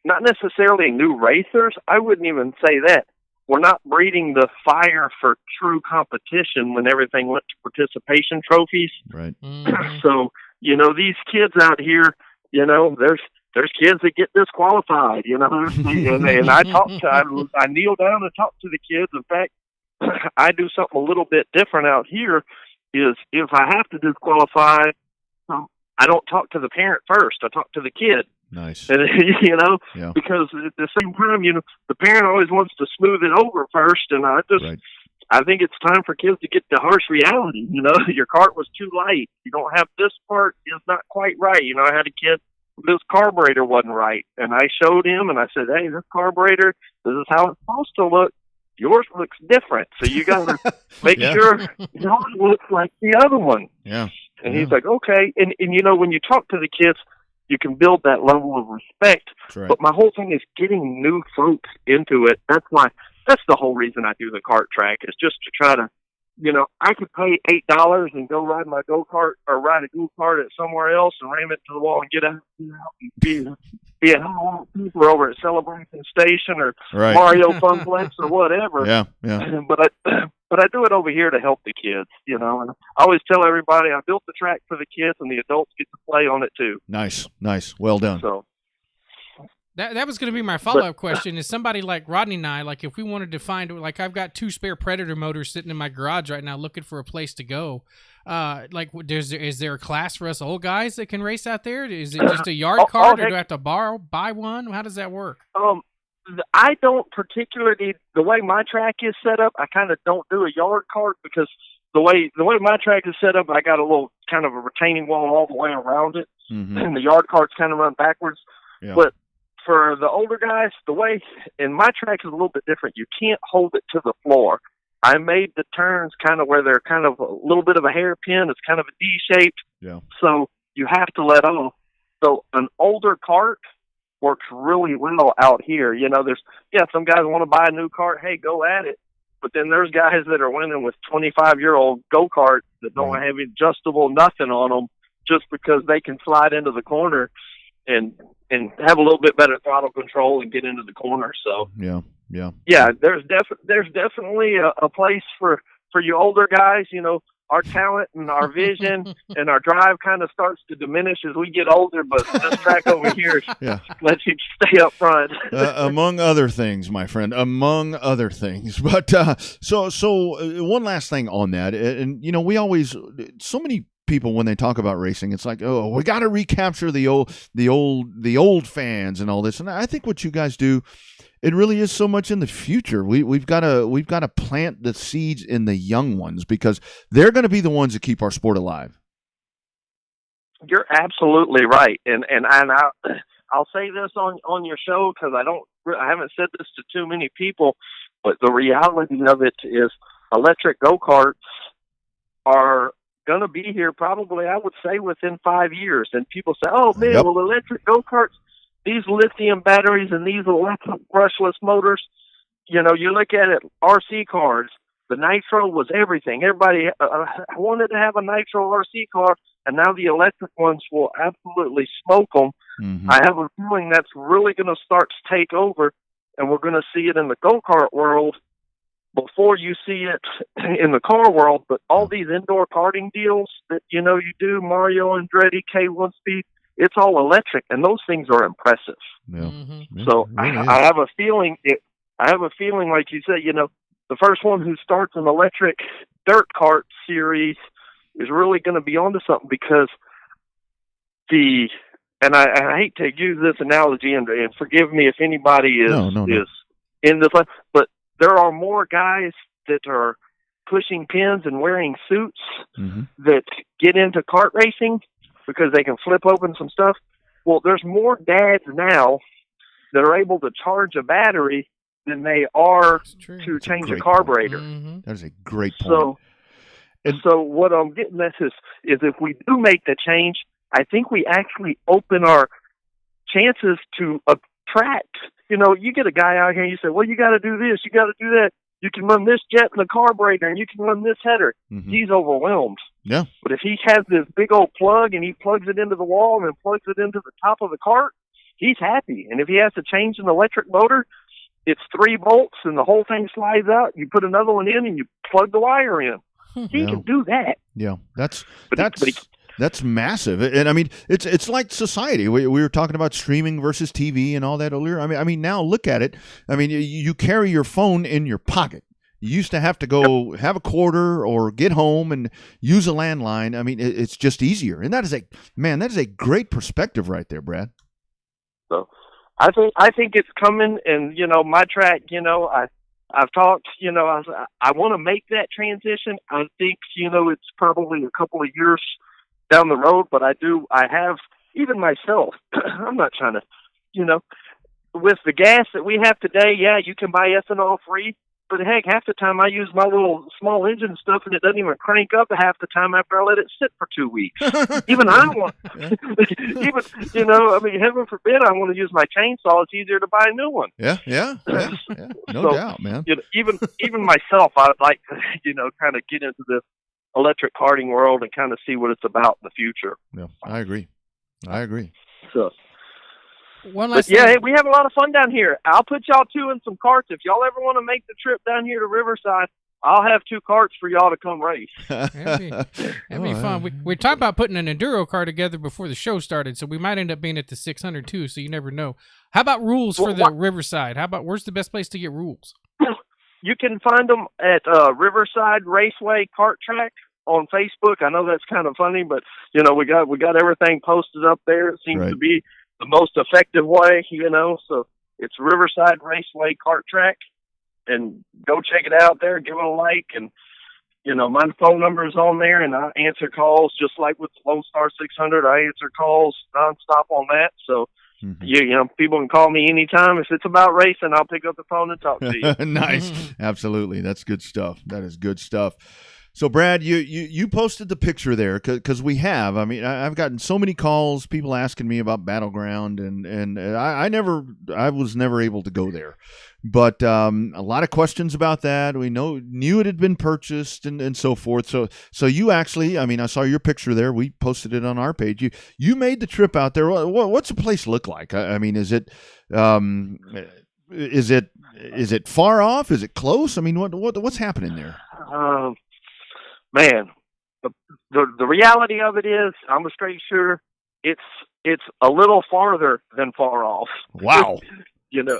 not necessarily new racers. I wouldn't even say that. We're not breeding the fire for true competition when everything went to participation trophies. Right. Mm-hmm. So you know, these kids out here, you know, there's kids that get disqualified, you know, and I kneel down and talk to the kids. In fact, I do something a little bit different out here is if I have to disqualify, I don't talk to the parent first. I talk to the kid. Nice. And, you know, yeah. Because at the same time, you know, the parent always wants to smooth it over first. And I think it's time for kids to get the harsh reality. You know, your cart was too light. You don't have this part is not quite right. You know, I had a kid, this carburetor wasn't right. And I showed him and I said, hey, this carburetor, this is how it's supposed to look. Yours looks different. So you got to make sure yours looks like the other one. Yeah. And he's like, okay. And, you know, when you talk to the kids, you can build that level of respect. Right. But my whole thing is getting new folks into it. That's the whole reason I do the kart track is just to try to, you know, I could pay $8 and go ride my go-kart or ride a go-kart at somewhere else and ram it to the wall and get out and be at home people over at Celebration Station or Mario Funplex or whatever. Yeah. But I do it over here to help the kids, you know. And I always tell everybody I built the track for the kids and the adults get to play on it too. Nice. Well done. So. That was going to be my follow-up question. Is somebody like Rodney and I, like if we wanted to find, like I've got 2 spare Predator motors sitting in my garage right now looking for a place to go. Like, is there a class for us old guys that can race out there? Is it just a yard cart, or do I have to buy one? How does that work? I don't particularly, the way my track is set up, I kind of don't do a yard cart because the way my track is set up, I got a little kind of a retaining wall all the way around it, and the yard carts kind of run backwards. Yeah. But for the older guys, the way, and my track is a little bit different. You can't hold it to the floor. I made the turns kind of where they're kind of a little bit of a hairpin. It's kind of a D-shaped. Yeah. So you have to let off. So an older cart works really well out here. You know, some guys want to buy a new cart. Hey, go at it. But then there's guys that are winning with 25-year-old go-karts that don't have adjustable nothing on them just because they can slide into the corner and have a little bit better throttle control and get into the corner. So yeah, there's definitely a place for you older guys. You know, our talent and our vision and our drive kind of starts to diminish as we get older, but this track over here lets you stay up front. Among other things, my friend, among other things. But so one last thing on that, and you know, we always, so many people when they talk about racing, it's like, oh, we got to recapture the old fans and all this. And I think what you guys do, it really is so much in the future. We've got to plant the seeds in the young ones because they're going to be the ones that keep our sport alive. You're absolutely right, and I'll say this on your show because I haven't said this to too many people, but the reality of it is electric go-karts are going to be here probably, I would say, within 5 years. And people say, oh man, well, electric go-karts, these lithium batteries and these electric brushless motors, you know, you look at it, RC cars, the nitro was everything. Everybody wanted to have a nitro RC car, and now the electric ones will absolutely smoke them. Mm-hmm. I have a feeling that's really going to start to take over, and we're going to see it in the go-kart world before you see it in the car world. But all these indoor karting deals that, you know, you do, Mario Andretti, K1 Speed, it's all electric, and those things are impressive. Yeah. Mm-hmm. So I have a feeling like you said, you know, the first one who starts an electric dirt kart series is really going to be onto something because and I hate to use this analogy, and forgive me if anybody is in this, but there are more guys that are pushing pins and wearing suits that get into kart racing because they can flip open some stuff. Well, there's more dads now that are able to charge a battery than they are to change a carburetor. Mm-hmm. That is a great point. So what I'm getting at is if we do make the change, I think we actually open our chances to attract. You know, you get a guy out here and you say, well, you got to do this, you got to do that. You can run this jet in the carburetor and you can run this header. Mm-hmm. He's overwhelmed. Yeah. But if he has this big old plug and he plugs it into the wall and then plugs it into the top of the cart, he's happy. And if he has to change an electric motor, it's 3 bolts and the whole thing slides out. You put another one in and you plug the wire in. He can do that. Yeah, that's massive. And I mean, it's like society. We were talking about streaming versus TV and all that earlier. I mean, now look at it. I mean, you carry your phone in your pocket. You used to have to go have a quarter or get home and use a landline. I mean, it's just easier. And that is a great perspective right there, Brad. So I think it's coming. And, you know, my track, you know, I've talked, you know, I want to make that transition. I think, you know, it's probably a couple of years down the road, but I have, even myself, I'm not trying to, you know, with the gas that we have today, yeah, you can buy ethanol free, but heck, half the time I use my little small engine stuff and it doesn't even crank up half the time after I let it sit for 2 weeks. Even I want, even, you know, I mean, heaven forbid I want to use my chainsaw. It's easier to buy a new one. Yeah. No doubt, man. You know, even myself, I'd like to, you know, kind of get into this electric karting world and kind of see what it's about in the future. Yeah, I agree. So, one last thing. We have a lot of fun down here. I'll put y'all 2 in some carts. If y'all ever want to make the trip down here to Riverside, I'll have 2 carts for y'all to come race. That'd be fun. We talked about putting an enduro car together before the show started, so we might end up being at the 600 too, so you never know. How about rules for the Riverside? Where's the best place to get rules? You can find them at Riverside Raceway Kart Track on Facebook. I know that's kind of funny, but we got everything posted up there. It seems Right. to be the most effective way, So it's Riverside Raceway Kart Track, and go check it out there. Give it a like, and my phone number is on there, and I answer calls just like with Lone Star 600. I answer calls nonstop on that. So, people can call me anytime. If it's about racing, I'll pick up the phone and talk to you. Nice. Absolutely. That's good stuff. That is good stuff. So, Brad, you posted the picture there because we have. I mean, I've gotten so many calls, people asking me about Battleground, and I was never able to go there. But a lot of questions about that. We knew it had been purchased and so forth. So you actually, I mean, I saw your picture there. We posted it on our page. You made the trip out there. What's the place look like? I mean, is it far off? Is it close? I mean, what's happening there? Man, the reality of it is, I'm a straight shooter. It's a little farther than far off. Wow. If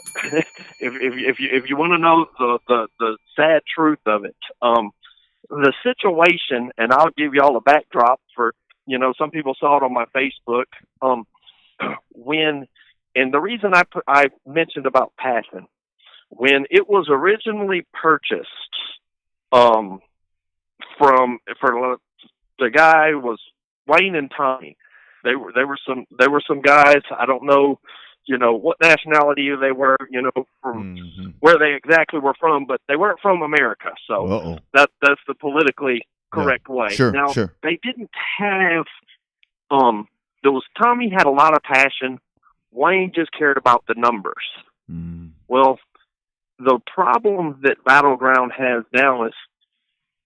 you want to know the sad truth of it, the situation, and I'll give y'all a backdrop for, some people saw it on my Facebook. And the reason I mentioned about passion, when it was originally purchased, for the guy was Wayne and Tommy. They were some guys. I don't know, what nationality they were, from where they exactly were from, but they weren't from America. So that's the politically correct way. Sure, now, sure. They didn't have, Tommy had a lot of passion. Wayne just cared about the numbers. Well, the problem that Battleground has now is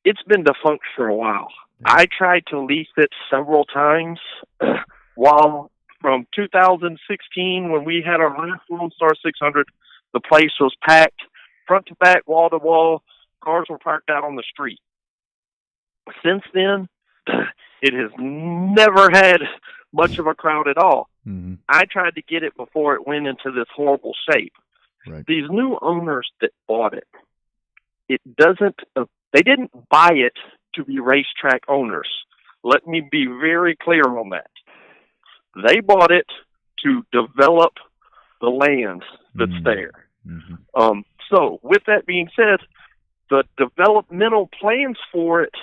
it's been defunct for a while. I tried to lease it several times while from 2016, when we had our last Lone Star 600, the place was packed, front to back, wall to wall. Cars were parked out on the street. Since then, it has never had much of a crowd at all. I tried to get it before it went into this horrible shape. Right. These new owners that bought it, they didn't buy it to be racetrack owners. Let me be very clear on that. They bought it to develop the land that's there. So with that being said, the developmental plans for it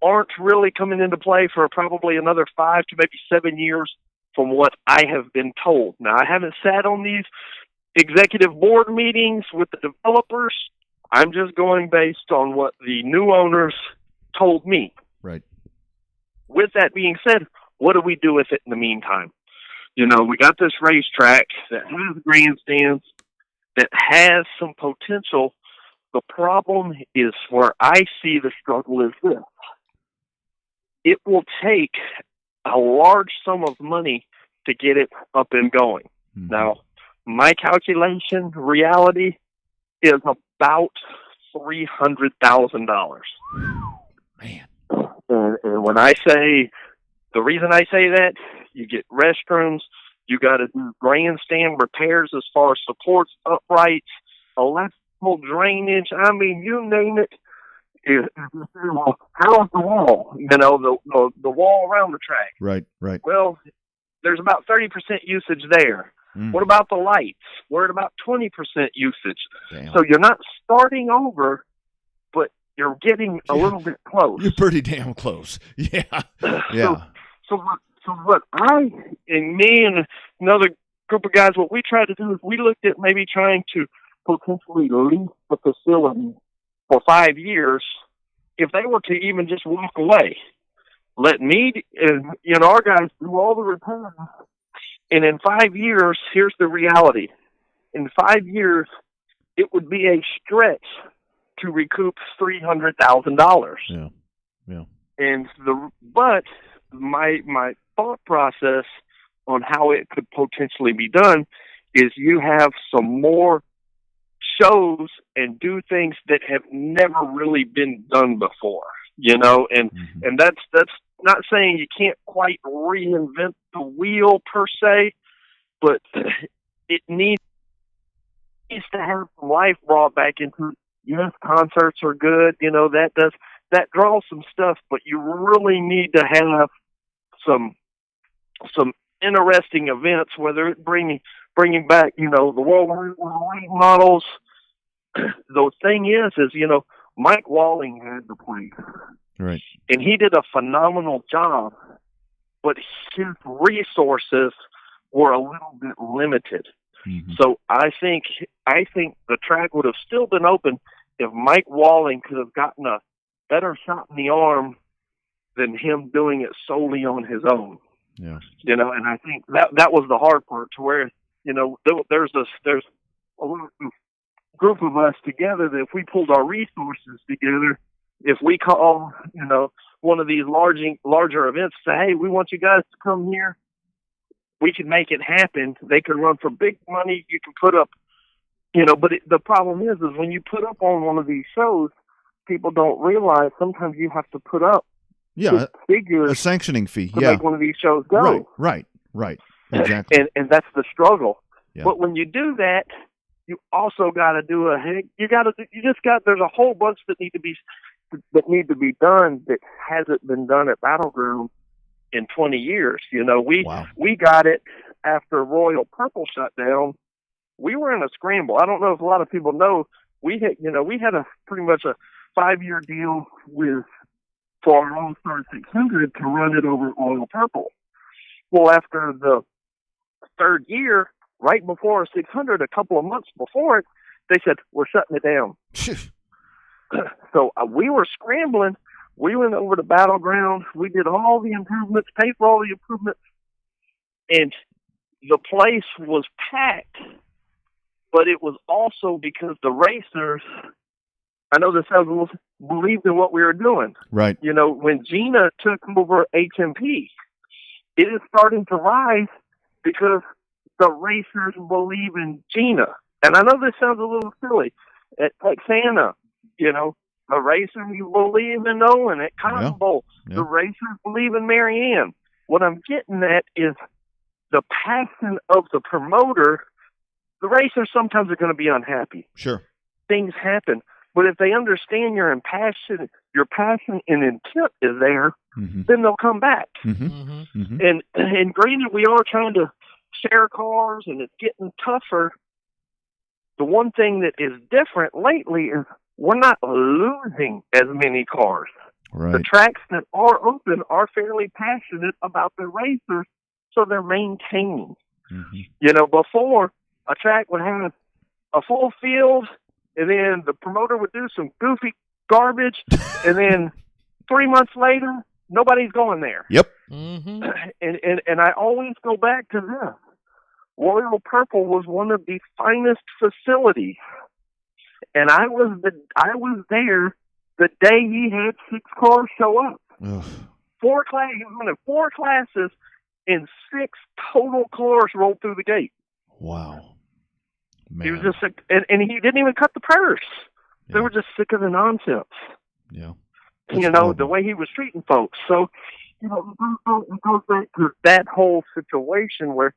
aren't really coming into play for probably another 5 to maybe 7 years from what I have been told. Now, I haven't sat on these executive board meetings with the developers. I'm just going based on what the new owners told me. Right. With that being said, what do we do with it in the meantime? We got this racetrack that has grandstands, that has some potential. The problem is where I see the struggle is this. It will take a large sum of money to get it up and going. Now, my calculation, reality, is about $300,000. Man. And when I say, the reason I say that, you get restrooms, you got to do grandstand repairs as far as supports, uprights, electrical drainage. I mean, you name it. Well, how's the wall? The wall around the track. Right. Well, there's about 30% usage there. What about the lights? We're at about 20% usage. Damn. So you're not starting over, but you're getting a little bit close. You're pretty damn close. Yeah. Yeah. So what me and another group of guys, what we tried to do is we looked at maybe trying to potentially lease the facility for 5 years. If they were to even just walk away, let me and our guys do all the repairs. And in 5 years, here's the reality. In 5 years, it would be a stretch to recoup $300,000. Yeah. And but my thought process on how it could potentially be done is you have some more shows and do things that have never really been done before, and that's not saying you can't quite reinvent the wheel per se, but it needs to have some life brought back into it. Yes, concerts are good, that draws some stuff, but you really need to have some interesting events, whether it's bringing back, the World League models. The thing is, Mike Walling had the place. Right. And he did a phenomenal job, but his resources were a little bit limited. Mm-hmm. So I think the track would have still been open if Mike Walling could have gotten a better shot in the arm than him doing it solely on his own. Yeah. And I think that was the hard part, to where, there's a little group of us together that if we pulled our resources together, if we call, one of these larger events, say, hey, we want you guys to come here, we can make it happen. They can run for big money. You can put up, but the problem is when you put up on one of these shows, people don't realize sometimes you have to put up figures, a sanctioning fee to make one of these shows go. Right. Exactly. And that's the struggle. Yeah. But when you do that, you also got to do there's a whole bunch that need to be done that hasn't been done at Battleground in 20 years. We got it after Royal Purple shut down. We were in a scramble. I don't know if a lot of people know, we had a pretty much a 5-year deal for our All-Star 600 to run it over Royal Purple. Well, after the third year, right before 600, a couple of months before it, they said, we're shutting it down. So we were scrambling. We went over to Battleground. We did all the improvements, paid for all the improvements, and the place was packed. But it was also because the racers, I know this sounds a little, believed in what we were doing. Right. When Gina took over HMP, it is starting to rise because the racers believe in Gina. And I know this sounds a little silly. At Texana, the racers believe in Owen. At Cotton Bowl, the racers believe in Marianne. What I'm getting at is the passion of the promoter. The racers sometimes are going to be unhappy. Sure. Things happen. But if they understand your passion and intent is there, mm-hmm. then they'll come back. Mm-hmm. Mm-hmm. Mm-hmm. And granted, we are trying to share cars, and it's getting tougher. The one thing that is different lately is we're not losing as many cars. Right. The tracks that are open are fairly passionate about the racers, so they're maintaining. Mm-hmm. Before, a track would have a full field, and then the promoter would do some goofy garbage, and then 3 months later, nobody's going there. Yep. Mm-hmm. And I always go back to this. Royal Purple was one of the finest facilities, and I was there the day he had 6 cars show up. Ugh. He was running 4 classes, and 6 total cars rolled through the gate. Wow. Man. He was just sick, and he didn't even cut the purse. Yeah. They were just sick of the nonsense. Yeah. The way he was treating folks. So, it goes back to that whole situation where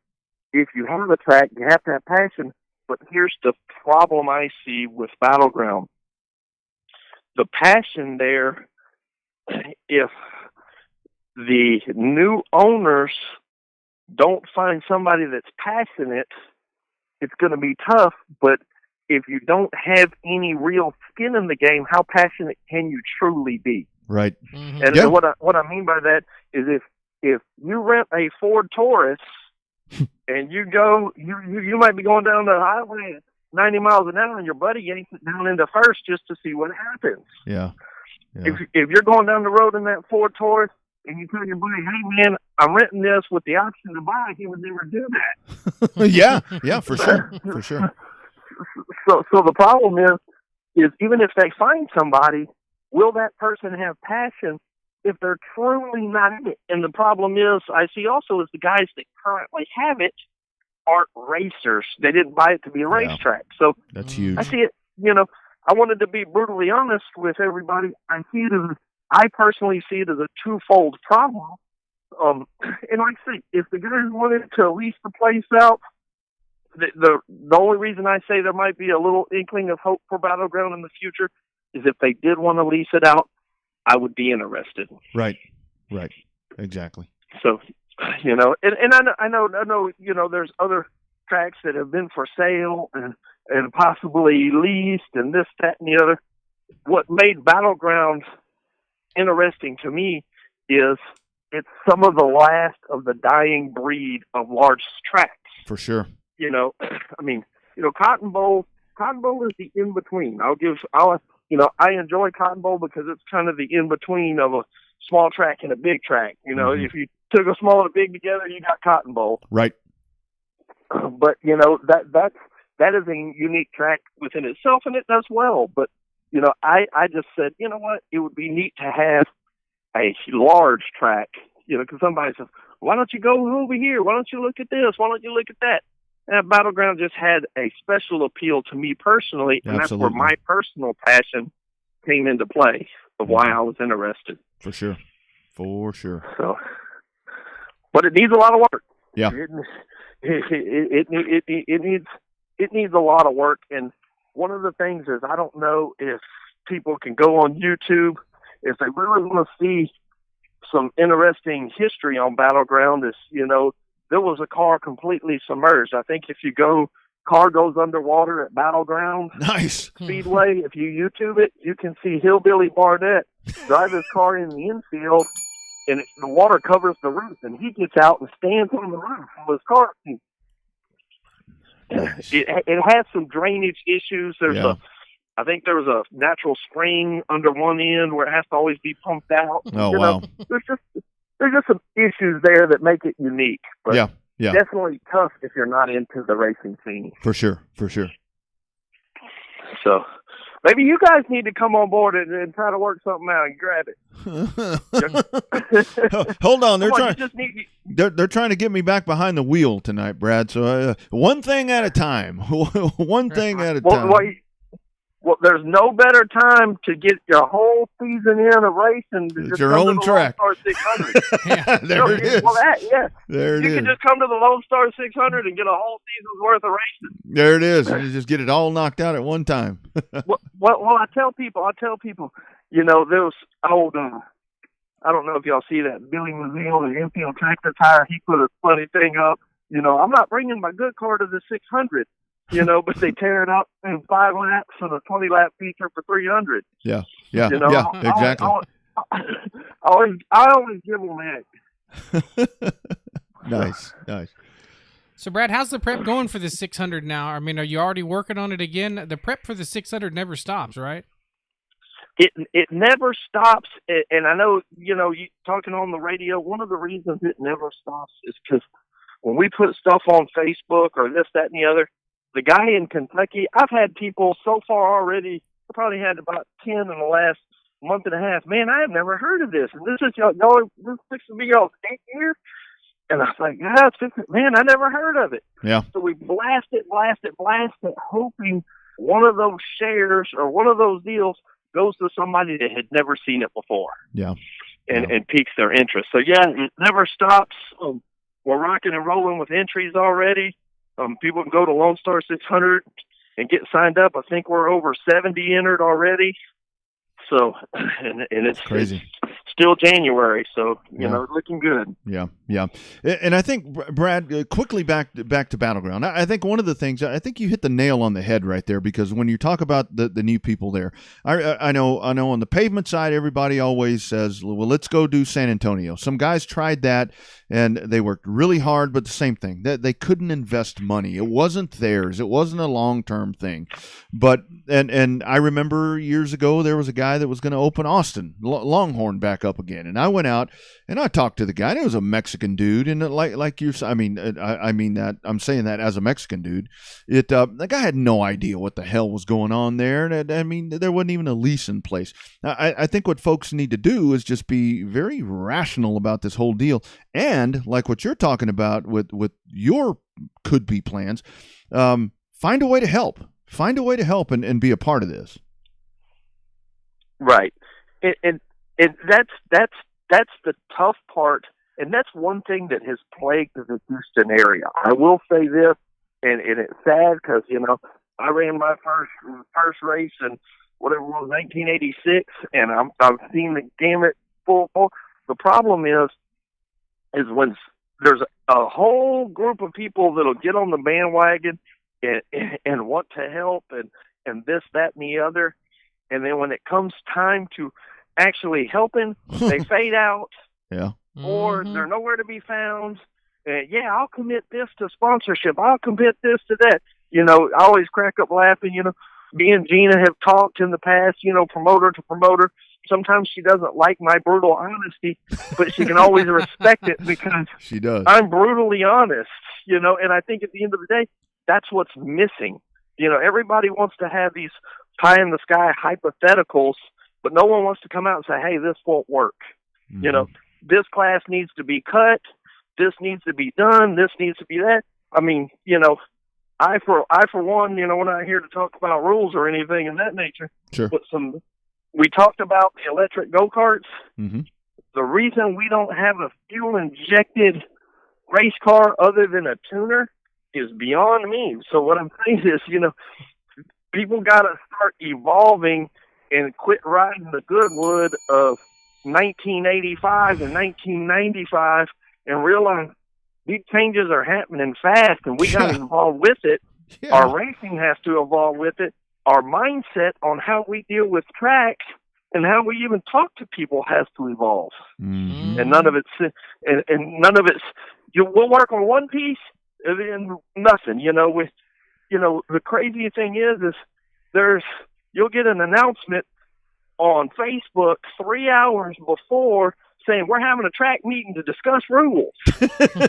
if you have a track, you have to have passion. But here's the problem I see with Battleground. The passion there, if the new owners don't find somebody that's passionate, it's going to be tough. But if you don't have any real skin in the game, how passionate can you truly be? Right. Mm-hmm. And what I mean by that is if you rent a Ford Taurus and you go, you might be going down the highway at 90 miles an hour, and your buddy yanks it down into first just to see what happens. Yeah. If you're going down the road in that Ford Taurus and you tell your buddy, hey man, I'm renting this with the option to buy, he would never do that. Yeah, for sure. For sure. So the problem is even if they find somebody, will that person have passion if they're truly not in it? And the problem is, I see also is the guys that currently have it aren't racers. They didn't buy it to be a racetrack. So that's huge. I see it, I wanted to be brutally honest with everybody. I personally see it as a twofold problem. And like I say, if the guys wanted to lease the place out, the only reason I say there might be a little inkling of hope for Battleground in the future is if they did want to lease it out, I would be interested. Right. Exactly. So, and I know, there's other tracks that have been for sale and possibly leased and this, that, and the other. What made Battleground interesting to me is it's some of the last of the dying breed of large tracks. For sure. Cotton Bowl is the in-between. I enjoy Cotton Bowl because it's kind of the in-between of a small track and a big track. If you took a small and a big together, you got Cotton Bowl. Right. But, that is a unique track within itself, and it does well. But, I just said, you know what? It would be neat to have a large track, because somebody says, why don't you go over here? Why don't you look at this? Why don't you look at that? And Battleground just had a special appeal to me personally, and that's where my personal passion came into play of why I was interested. For sure. So, but it needs a lot of work. Yeah. It needs a lot of work. And one of the things is, I don't know if people can go on YouTube if they really want to see some interesting history on Battleground. Is there was a car completely submerged. I think if you car goes underwater at Battleground Nice Speedway. If you YouTube it, you can see Hillbilly Barnett drive his car in the infield, and the water covers the roof, and he gets out and stands on the roof of his car. Nice. It has some drainage issues. I think there was a natural spring under one end where it has to always be pumped out. Oh, wow. There's just some issues there that make it unique. But Yeah. definitely tough if you're not into the racing scene. For sure. So maybe you guys need to come on board and try to work something out and grab it. Hold on, They're trying to get me back behind the wheel tonight, Brad. So one thing at a time. One thing at a time. Well, there's no better time to get your whole season in of racing than just your come own to the track. Lone Star 600. There it is. There it you is. can just come to the Lone Star 600 and get a whole season's worth of racing. There it is. You just get it all knocked out at one time. well, I tell people, there was old, I don't know if y'all see that Billy Mazzille, the infield tractor tire, he put a funny thing up. I'm not bringing my good car to the 600. But they tear it up in 5 laps and a 20-lap feature for 300. Yeah, exactly. I always give them that. Nice. So, Brad, how's the prep going for the 600 now? I mean, are you already working on it again? The prep for the 600 never stops, right? It never stops, and I know, you talking on the radio, one of the reasons it never stops is because when we put stuff on Facebook or this, that, and the other, the guy in Kentucky, I've had people so far already, I probably had about 10 in the last month and a half. Man, I have never heard of this. And this is this fixing to be y'all's 8th year? And I was like, man, I never heard of it. Yeah. So we blast it, hoping one of those shares or one of those deals goes to somebody that had never seen it before. Yeah. And piques their interest. So, it never stops. We're rocking and rolling with entries already. People can go to Lone Star 600 and get signed up. I think we're over 70 entered already. So, and it's crazy. It's still January, so looking good. Yeah. And I think, Brad, quickly back to Battleground. I think one of the things, I think you hit the nail on the head right there, because when you talk about the new people there, I know on the pavement side, everybody always says, well, let's go do San Antonio. Some guys tried that and they worked really hard, but the same thing, that they couldn't invest money. It wasn't theirs. It wasn't a long-term thing. But and I remember years ago there was a guy that was going to open Austin Longhorn back up again, and I went out and I talked to the guy. And it was a Mexican dude, and like you, I mean that I'm saying that as a Mexican dude. The guy had no idea what the hell was going on there, and I mean there wasn't even a lease in place. I think what folks need to do is just be very rational about this whole deal. And like what you're talking about with your could-be plans, find a way to help. Find a way to help and be a part of this. Right. And that's the tough part. And that's one thing that has plagued the Houston area. I will say this, and it's sad because, I ran my first race, and whatever it was, 1986, and I've seen the gamut full. The problem is when there's a whole group of people that'll get on the bandwagon and want to help and this, that, and the other, and then when it comes time to actually helping, they fade out. Yeah. Or they're nowhere to be found. Yeah, I'll commit this to sponsorship. I'll commit this to that. You know, I always crack up laughing. You know, me and Gina have talked in the past, you know, promoter to promoter. Sometimes she doesn't like my brutal honesty, but she can always respect it because she does. I'm brutally honest, you know, and I think at the end of the day, that's what's missing. You know, everybody wants to have these pie-in-the-sky hypotheticals, but no one wants to come out and say, hey, this won't work. Mm-hmm. You know, this class needs to be cut. This needs to be done. This needs to be that. I mean, you know, I for one, you know, we're not here to talk about rules or anything in that nature. Sure. But we talked about the electric go-karts. Mm-hmm. The reason we don't have a fuel-injected race car other than a tuner is beyond me. So what I'm saying is, you know, people got to start evolving and quit riding the good wood of 1985 and 1995 and realize these changes are happening fast and we got to evolve with it. Yeah. Our racing has to evolve with it. Our mindset on how we deal with tracks and how we even talk to people has to evolve. Mm-hmm. And none of it's, we'll work on one piece and then nothing, you know, the crazy thing is you'll get an announcement on Facebook 3 hours before saying we're having a track meeting to discuss rules.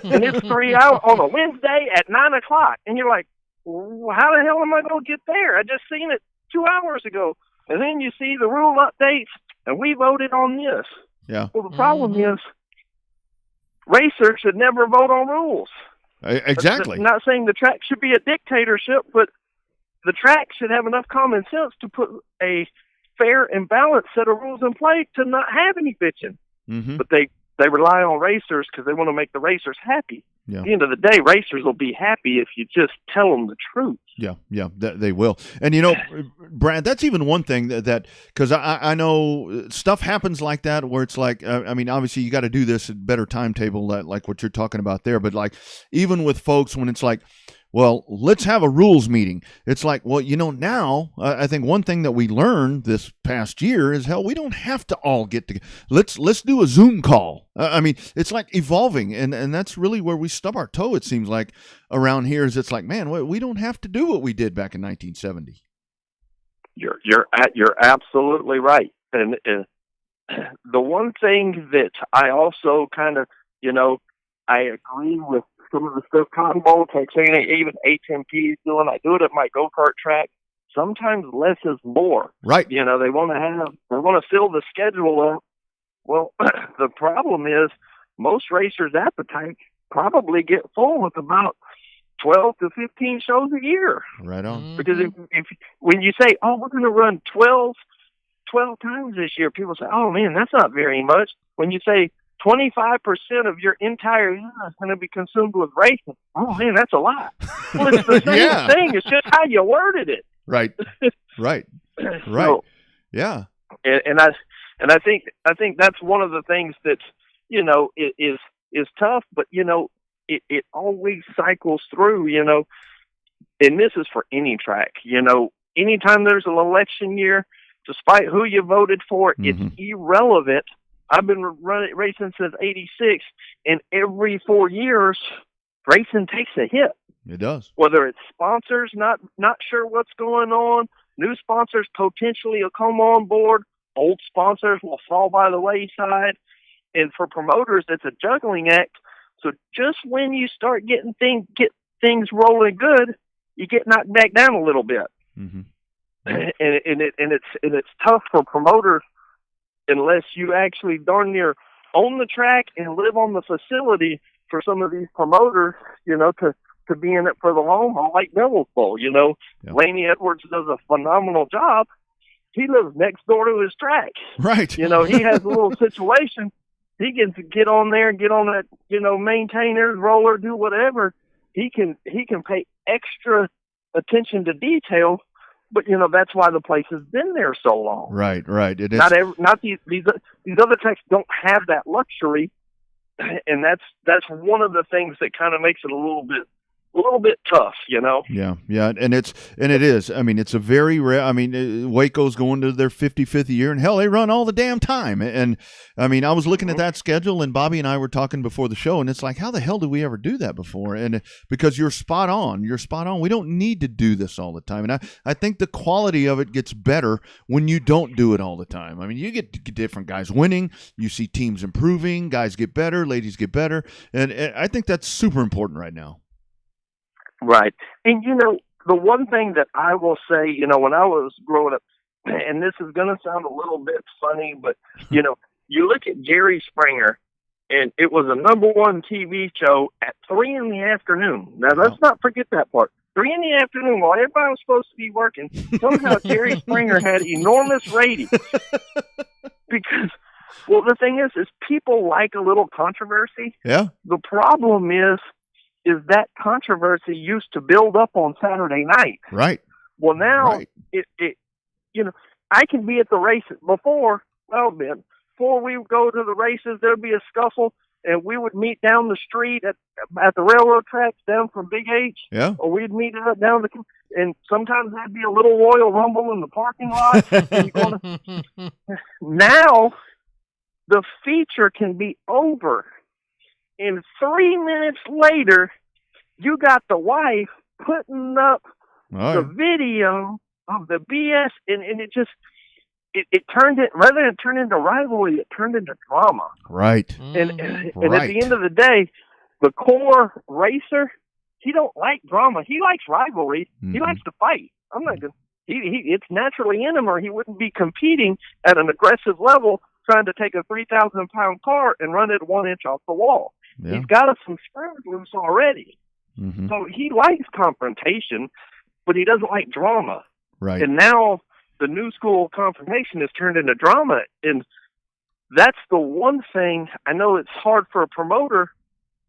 And it's 3 hours on a Wednesday at 9:00. And you're like, well, how the hell am I going to get there? I just seen it 2 hours ago. And then you see the rule updates and we voted on this. Yeah. Well, the problem is racers should never vote on rules. Exactly. I'm not saying the track should be a dictatorship, but the track should have enough common sense to put a fair and balanced set of rules in place to not have any bitching. Mm-hmm. But they rely on racers because they want to make the racers happy. Yeah. At the end of the day, racers will be happy if you just tell them the truth. Yeah, they will. And, you know, Brad, that's even one thing that because I know stuff happens like that where it's like, I mean, obviously you got to do this at better timetable, like what you're talking about there. But like even with folks when it's like, well, let's have a rules meeting. It's like, well, you know, now I think one thing that we learned this past year is, hell, we don't have to all get together. Let's do a Zoom call. I mean, it's like evolving, and that's really where we stub our toe, it seems like, around here is it's like, man, we don't have to do what we did back in 1970. You're absolutely right. And the one thing that I also kind of, you know, I agree with some of the stuff Cotton Bowl, Texana, even HMP is doing. I do it at my go-kart track. Sometimes less is more. Right. You know, they want to fill the schedule up. Well, the problem is most racers' appetites probably get full with about 12 to 15 shows a year. Right on. Because if when you say, oh, we're going to run 12 times this year, people say, oh, man, that's not very much. When you say 25% of your entire year is going to be consumed with racing. Oh, man, that's a lot. Well, it's the same thing. It's just how you worded it. Right. So, yeah. And I think that's one of the things that's, you know, is tough, but, you know, it always cycles through, you know, and this is for any track, you know, anytime there's an election year, despite who you voted for, it's irrelevant. I've been racing since '86, and every 4 years, racing takes a hit. It does. Whether it's sponsors not sure what's going on, new sponsors potentially will come on board, old sponsors will fall by the wayside, and for promoters, it's a juggling act. So just when you start get things rolling good, you get knocked back down a little bit, and it's tough for promoters. Unless you actually darn near own the track and live on the facility for some of these promoters, you know, to be in it for the long haul, like Devil's Bowl, you know. Yeah. Laney Edwards does a phenomenal job. He lives next door to his track. Right. You know, he has a little situation. He can get on there and get on that, you know, maintainer, roller, do whatever. He can pay extra attention to detail But that's why the place has been there so long. Right. It is Not these other tracks don't have that luxury, and that's one of the things that kind of makes it a little bit tough, Yeah, and it is. I mean, it's a very rare. I mean, Waco's going to their 55th year, and hell, they run all the damn time. And I mean, I was looking at that schedule, and Bobby and I were talking before the show, and it's like, how the hell did we ever do that before? And because you're spot on. We don't need to do this all the time, and I think the quality of it gets better when you don't do it all the time. I mean, you get different guys winning, you see teams improving, guys get better, ladies get better, and I think that's super important right now. Right. And, the one thing that I will say, when I was growing up, and this is going to sound a little bit funny, but, you look at Jerry Springer, and it was a #1 TV show at 3 in the afternoon. Now, let's not forget that part. 3 in the afternoon, while everybody was supposed to be working, somehow Jerry Springer had enormous ratings. Because, well, the thing is people like a little controversy. Yeah. The problem is that controversy used to build up on Saturday night. Right. Well, now I can be at the race before we go to the races, there'd be a scuffle, and we would meet down the street at the railroad tracks down from Big H. Yeah. Or we'd meet down and sometimes there'd be a little Royal Rumble in the parking lot. Now, the feature can be over. And 3 minutes later, you got the wife putting up the video of the BS, and it just it turned it, rather than turn into rivalry, it turned into drama. Right. And at the end of the day, the core racer, he don't like drama. He likes rivalry. Mm-hmm. He likes to fight. I'm not gonna. It's naturally in him, or he wouldn't be competing at an aggressive level, trying to take a 3,000-pound car and run it 1 inch off the wall. Yeah. He's got some screws loose already. Mm-hmm. So he likes confrontation, but he doesn't like drama. Right. And now the new school confrontation has turned into drama. And that's the one thing, I know it's hard for a promoter,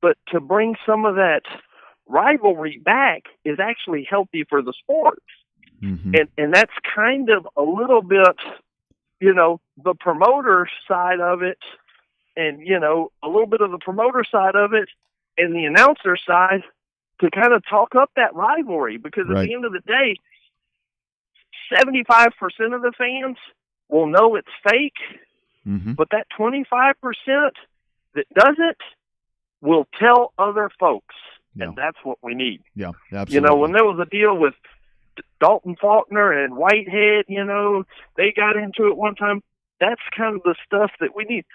but to bring some of that rivalry back is actually healthy for the sport. Mm-hmm. And that's kind of a little bit, the promoter side of it, and, a little bit of the promoter side of it and the announcer side to kind of talk up that rivalry. Because at the end of the day, 75% of the fans will know it's fake, mm-hmm. but that 25% that doesn't will tell other folks. Yeah. And that's what we need. Yeah, absolutely. When there was a deal with Dalton Faulkner and Whitehead, they got into it one time. That's kind of the stuff that we need.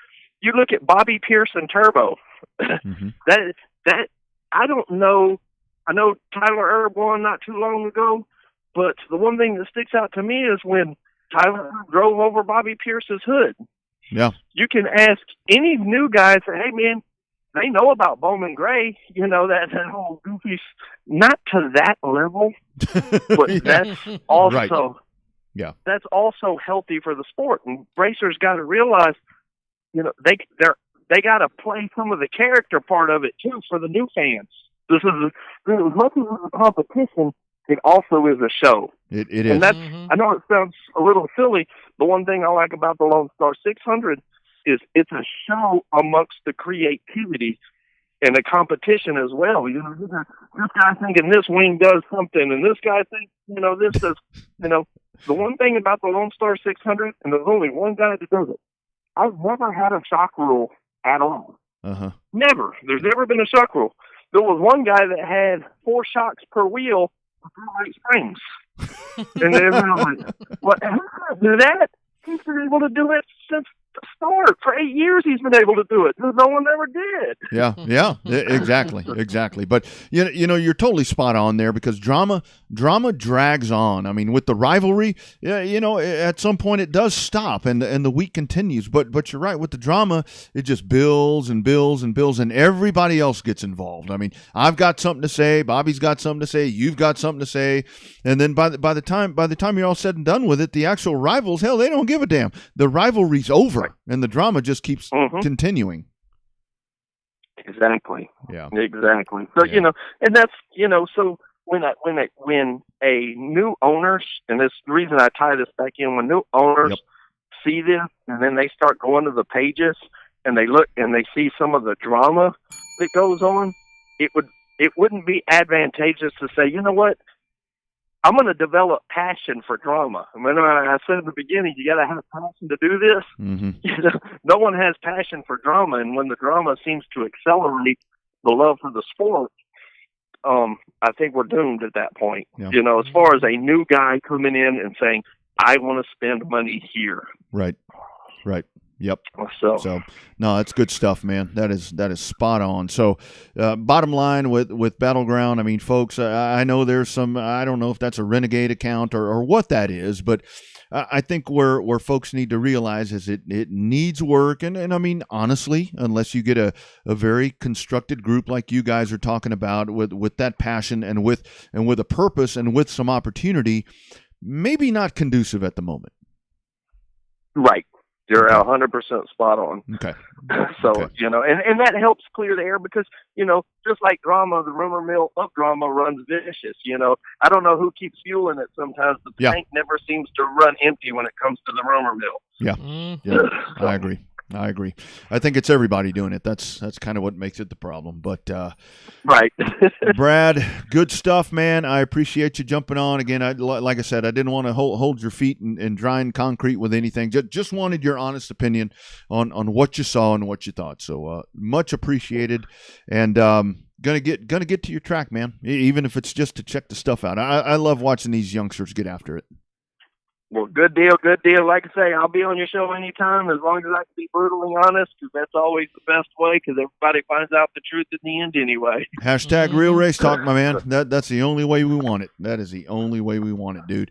You look at Bobby Pierce and Turbo. Mm-hmm. That I don't know. I know Tyler Erb won not too long ago, but the one thing that sticks out to me is when Tyler drove over Bobby Pierce's hood. Yeah. You can ask any new guy, say, hey, man, they know about Bowman Gray, that whole goofy, not to that level, but that's also, right. Yeah, that's also healthy for the sport. And racers got to realize, they got to play some of the character part of it too for the new fans. This is as much as a competition, it also is a show. It is, and that's. Mm-hmm. I know it sounds a little silly. The one thing I like about the Lone Star 600 is it's a show amongst the creativity and the competition as well. This guy thinking this wing does something, and this guy thinks, this does, The one thing about the Lone Star 600, and there's only one guy that does it, I've never had a shock rule at all. Uh-huh. Never. There's never been a shock rule. There was one guy that had 4 shocks per wheel with 3 springs. And everyone was like, what, how can I do that? He's been able to do it since the start. For 8 years he's been able to do it. No one ever did. Yeah, exactly. But you're totally spot on there, because drama drags on. I mean, with the rivalry, at some point it does stop and the week continues. But you're right, with the drama, it just builds and builds and builds, and everybody else gets involved. I mean, I've got something to say, Bobby's got something to say, you've got something to say, and then by the time you're all said and done with it, the actual rivals, hell, they don't give a damn. The rivalry's over. And the drama just keeps continuing. Exactly. Yeah. Exactly. So, and that's, so when a new owners, and this the reason I tie this back in, when new owners see this and then they start going to the pages and they look and they see some of the drama that goes on, it wouldn't be advantageous to say, you know what, I'm going to develop passion for drama. I mean, I said in the beginning, you got to have passion to do this. Mm-hmm. You know, no one has passion for drama, and when the drama seems to accelerate the love for the sport, I think we're doomed at that point. Yeah. You know, as far as a new guy coming in and saying, I want to spend money here. Right. Yep. So no, that's good stuff, man. That is spot on. So, bottom line with Battleground, I mean, folks, I know there's some, I don't know if that's a renegade account or what that is, but I think where folks need to realize is it needs work. And I mean, honestly, unless you get a very constructed group like you guys are talking about with that passion and with a purpose and with some opportunity, maybe not conducive at the moment. Right. You're 100% spot on. Okay. So, okay. You know, and that helps clear the air because, you know, just like drama, the rumor mill of drama runs vicious. You know, I don't know who keeps fueling it sometimes. The tank never seems to run empty when it comes to the rumor mill. Yeah. Mm-hmm. Yeah. I agree. I think it's everybody doing it. That's kind of what makes it the problem. But right. Brad, good stuff, man. I appreciate you jumping on again. Like I said, I didn't want to hold your feet in drying concrete with anything. Just wanted your honest opinion on what you saw and what you thought. So much appreciated. And gonna get to your track, man. Even if it's just to check the stuff out. I love watching these youngsters get after it. Well, good deal. Like I say, I'll be on your show anytime as long as I can be brutally honest, because that's always the best way, because everybody finds out the truth in the end anyway. # Real Race Talk, my man. That's the only way we want it. That is the only way we want it, dude.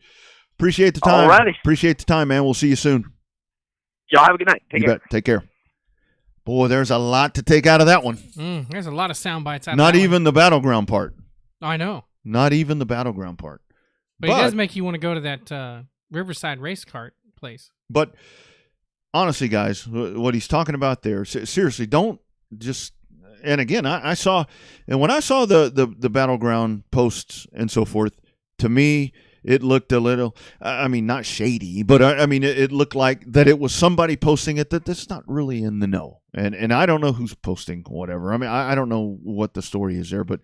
Appreciate the time. Alrighty. Appreciate the time, man. We'll see you soon. Y'all have a good night. Take You care. bet. Take care. Boy, there's a lot to take out of that one. There's a lot of sound bites out of Not that even the battleground part. I know. Not even the battleground part. But it does make you want to go to that Riverside race kart place. But honestly, guys, what he's talking about there, seriously, don't just. And again, I saw, and when I saw the battleground posts and so forth, to me, it looked a little, I mean, not shady, but I mean, it looked like that it was somebody posting it that's not really in the know. And I don't know who's posting whatever. I mean, I don't know what the story is there, but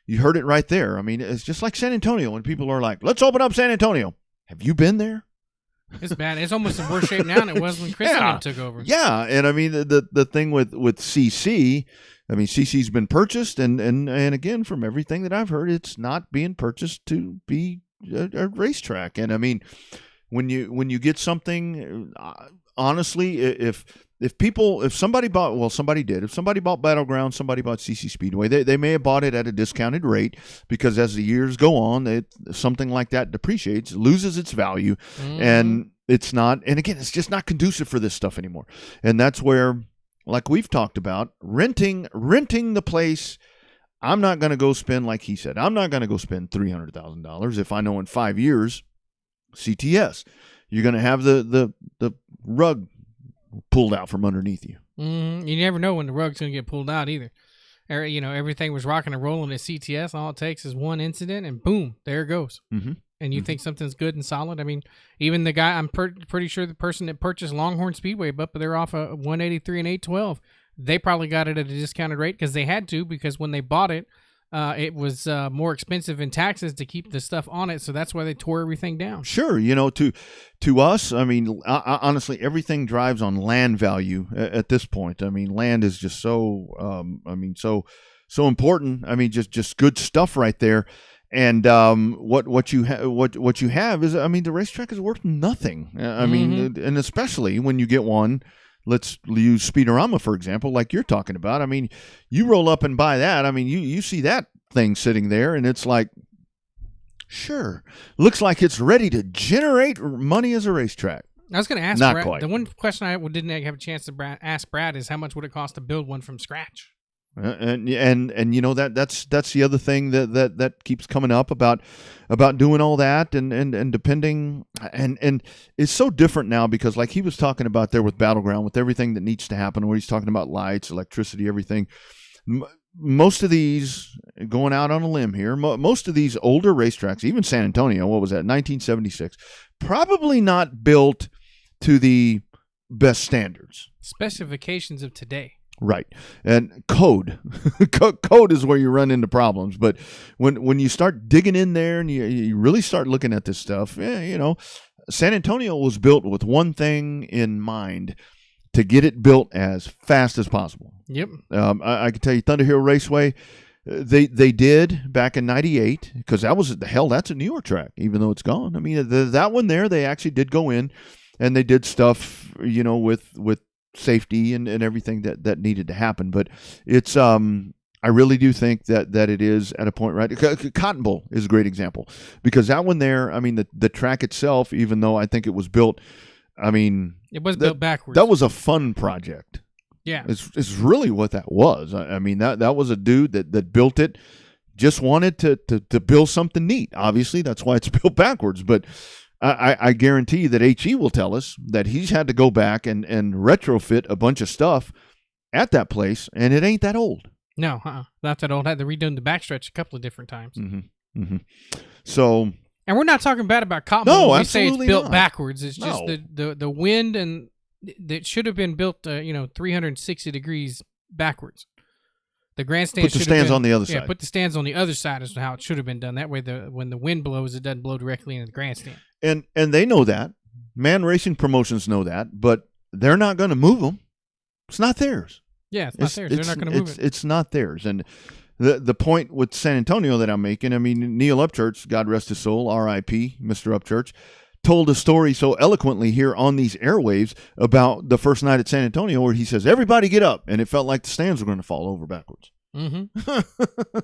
you heard it right there. I mean, it's just like San Antonio when people are like, let's open up San Antonio. Have you been there? It's bad. It's almost in worse shape now than it was when Chris and him took over. Yeah, and I mean the thing with CC, I mean CC's been purchased, and again from everything that I've heard, it's not being purchased to be a racetrack. And I mean when you get something, honestly, if somebody bought Battleground, somebody bought CC Speedway, they may have bought it at a discounted rate, because as the years go on, something like that depreciates, loses its value, and it's not, and again, it's just not conducive for this stuff anymore. And that's where, like we've talked about, renting the place. I'm not going to go spend, like he said, I'm not going to go spend $300,000 if I know in 5 years, CTS, you're going to have the rug pulled out from underneath you. You never know when the rug's going to get pulled out either. You know, everything was rocking and rolling at CTS. All it takes is one incident, and boom, there it goes. Mm-hmm. And you think something's good and solid. I mean, even the guy, I'm pretty sure the person that purchased Longhorn Speedway, but they're off a 183 and 812. They probably got it at a discounted rate because they had to, because when they bought it, it was more expensive in taxes to keep the stuff on it, so that's why they tore everything down. Sure, you know, to us, I mean, honestly, everything drives on land value at this point. I mean, land is just so, so important. I mean, just good stuff right there. And what you have is, I mean, the racetrack is worth nothing. I mean, and especially when you get one. Let's use Speedorama, for example, like you're talking about. I mean, you roll up and buy that. I mean, you see that thing sitting there, and it's like, sure, looks like it's ready to generate money as a racetrack. I was going to ask Not Brad, quite. the one question I didn't have a chance to ask Brad is how much would it cost to build one from scratch? And you know that's the other thing that keeps coming up about doing all that and depending and it's so different now, because like he was talking about there with Battleground, with everything that needs to happen, where he's talking about lights, electricity, everything. most of these, going out on a limb here, most of these older racetracks, even San Antonio, what was that, 1976, probably not built to the best standards. Specifications of today. Right. And code. Code is where you run into problems. But when you start digging in there and you really start looking at this stuff, San Antonio was built with one thing in mind: to get it built as fast as possible. Yep. I can tell you, Thunder Hill Raceway, they did back in '98, because that's a New York track, even though it's gone. I mean, that one there, they actually did go in and they did stuff, with safety and everything that needed to happen. But it's I really do think that it is at a point, right? Cotton Bowl is a great example, because that one there, I mean, the track itself, even though I think it was built, I mean, it was built backwards. That was a fun project. Yeah. It's really what that was. I mean, that was a dude that built it, just wanted to build something neat. Obviously, that's why it's built backwards. But I guarantee that HE will tell us that he's had to go back and retrofit a bunch of stuff at that place, and it ain't that old. No, not that old. I had to redo the backstretch a couple of different times. Mm-hmm. Mm-hmm. So... And we're not talking bad about Cotton No, Bowl. We absolutely say it's built not. backwards. It's just No. the wind, and it should have been built 360 degrees backwards. The grandstand Put the should have stands been, on the other Yeah, side. put the stands on the other side is how it should have been done. That way, when the wind blows, it doesn't blow directly into the grandstand. And they know that. Man Racing Promotions know that, but they're not going to move them. It's not theirs. Yeah, it's not theirs. They're not going to move it. It's not theirs. And the point with San Antonio that I'm making, I mean, Neil Upchurch, God rest his soul, R.I.P., Mr. Upchurch, told a story so eloquently here on these airwaves about the first night at San Antonio, where he says, everybody get up, and it felt like the stands were going to fall over backwards. Mm-hmm.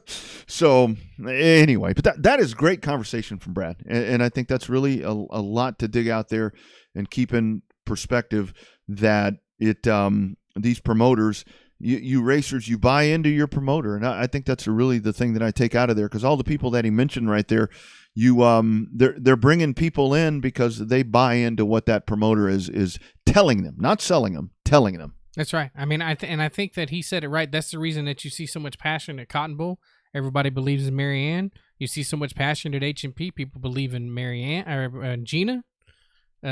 So anyway, but that is great conversation from Brad, and I think that's really a lot to dig out there and keep in perspective that these promoters, you racers, you buy into your promoter, and I think that's really the thing that I take out of there, because all the people that he mentioned right there, they're bringing people in because they buy into what that promoter is telling them, not selling them, telling them. That's right. I mean, I think that he said it right. That's the reason that you see so much passion at Cotton Bowl. Everybody believes in Marianne. You see so much passion at H&P. People believe in Marianne or Gina.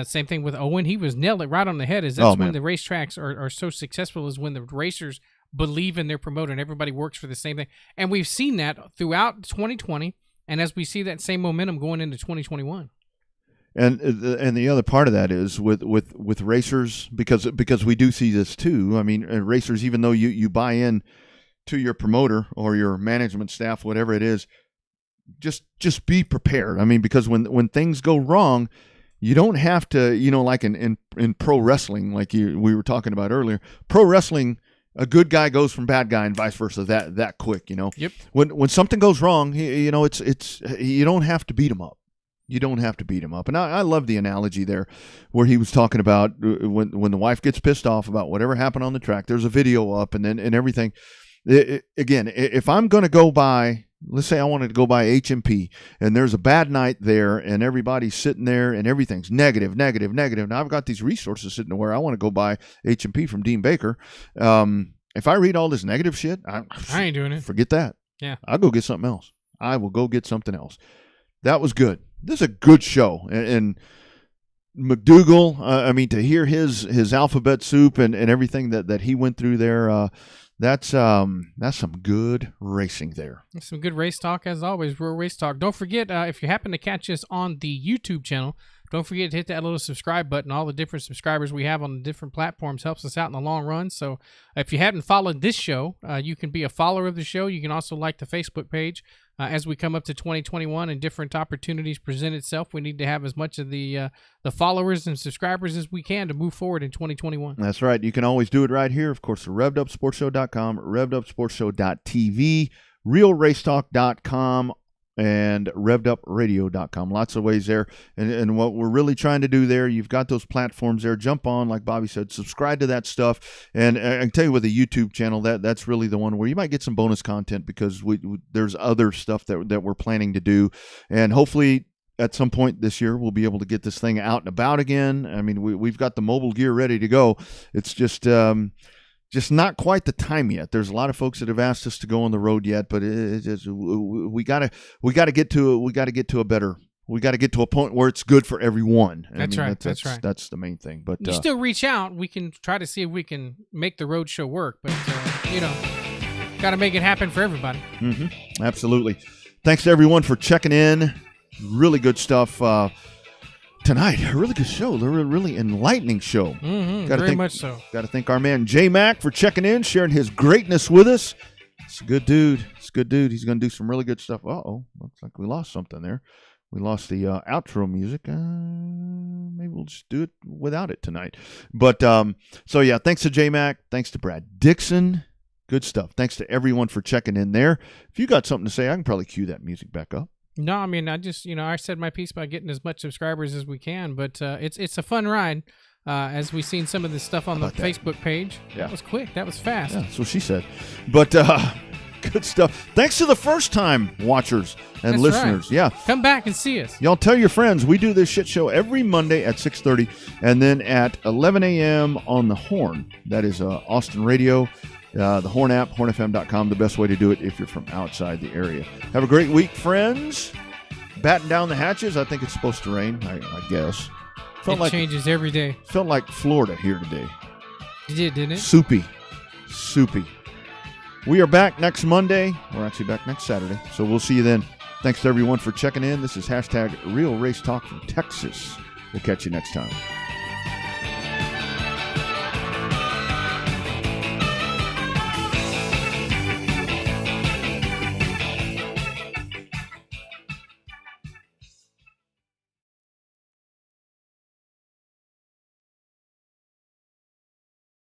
Same thing with Owen. He was nailed it right on the head. When the racetracks are so successful, is when the racers believe in their promoter and everybody works for the same thing. And we've seen that throughout 2020, and as we see that same momentum going into 2021. And the other part of that is with racers, because we do see this too. I mean, racers, even though you buy in to your promoter or your management staff, whatever it is, just be prepared. I mean, because when things go wrong, you don't have to, like in pro wrestling, like we were talking about earlier. Pro wrestling, a good guy goes from bad guy and vice versa that quick. Yep. When something goes wrong, it's you don't have to beat them up. You don't have to beat him up. And I love the analogy there where he was talking about when the wife gets pissed off about whatever happened on the track, there's a video up and everything. Again, if I'm going to go by, let's say I wanted to go by H&P and there's a bad night there and everybody's sitting there and everything's negative. Now I've got these resources sitting where I want to go buy H&P from Dean Baker. If I read all this negative shit, I ain't doing it. Forget that. Yeah. I'll go get something else. I will go get something else. That was good. This is a good show, and McDougal. I mean, to hear his alphabet soup and everything that he went through there, that's some good racing there. Some good race talk as always. Real race talk. Don't forget, if you happen to catch us on the YouTube channel, don't forget to hit that little subscribe button. All the different subscribers we have on the different platforms helps us out in the long run. So if you hadn't followed this show, you can be a follower of the show. You can also like the Facebook page. As we come up to 2021 and different opportunities present itself, we need to have as much of the followers and subscribers as we can to move forward in 2021. That's right. You can always do it right here. Of course, RevvedUpSportsShow.com, RevvedUpSportsShow.tv, RealRaceTalk.com, and RevvedUpRadio.com. Lots of ways there. And what we're really trying to do there, you've got those platforms there. Jump on, like Bobby said, subscribe to that stuff. And I can tell you with the YouTube channel, that's really the one where you might get some bonus content, because there's other stuff that we're planning to do. And hopefully at some point this year, we'll be able to get this thing out and about again. I mean, we've got the mobile gear ready to go. It's just just not quite the time yet. There's a lot of folks that have asked us to go on the road yet, but we gotta get to a better. We got to get to a point where it's good for everyone. That's right. That's the main thing. But you still reach out. We can try to see if we can make the road show work. But got to make it happen for everybody. Mm-hmm. Absolutely. Thanks to everyone for checking in. Really good stuff tonight. A really good show. A really enlightening show. Very much so. Got to thank our man J Mac for checking in, sharing his greatness with us. It's a good dude. He's going to do some really good stuff. Uh-oh. Looks like we lost something there. We lost the outro music. Maybe we'll just do it without it tonight. But so yeah, thanks to J Mac. Thanks to Brad Dixon. Good stuff. Thanks to everyone for checking in there. If you got something to say, I can probably cue that music back up. No, I mean, I just, I said my piece by getting as much subscribers as we can, but it's a fun ride. As we've seen some of this stuff on the Facebook page. Yeah. That was quick. That was fast. Yeah, that's what she said. But good stuff. Thanks to the first-time watchers and listeners. Right. Yeah. Come back and see us. Y'all tell your friends. We do this shit show every Monday at 6:30 and then at 11 a.m. on the Horn. That is Austin Radio, the Horn app, hornfm.com, the best way to do it if you're from outside the area. Have a great week, friends. Batten down the hatches. I think it's supposed to rain, I guess. It changes every day. Felt like Florida here today. It did, didn't it? Soupy. We are back next Monday. We're actually back next Saturday. So we'll see you then. Thanks to everyone for checking in. This is #Real Race Talk from Texas. We'll catch you next time.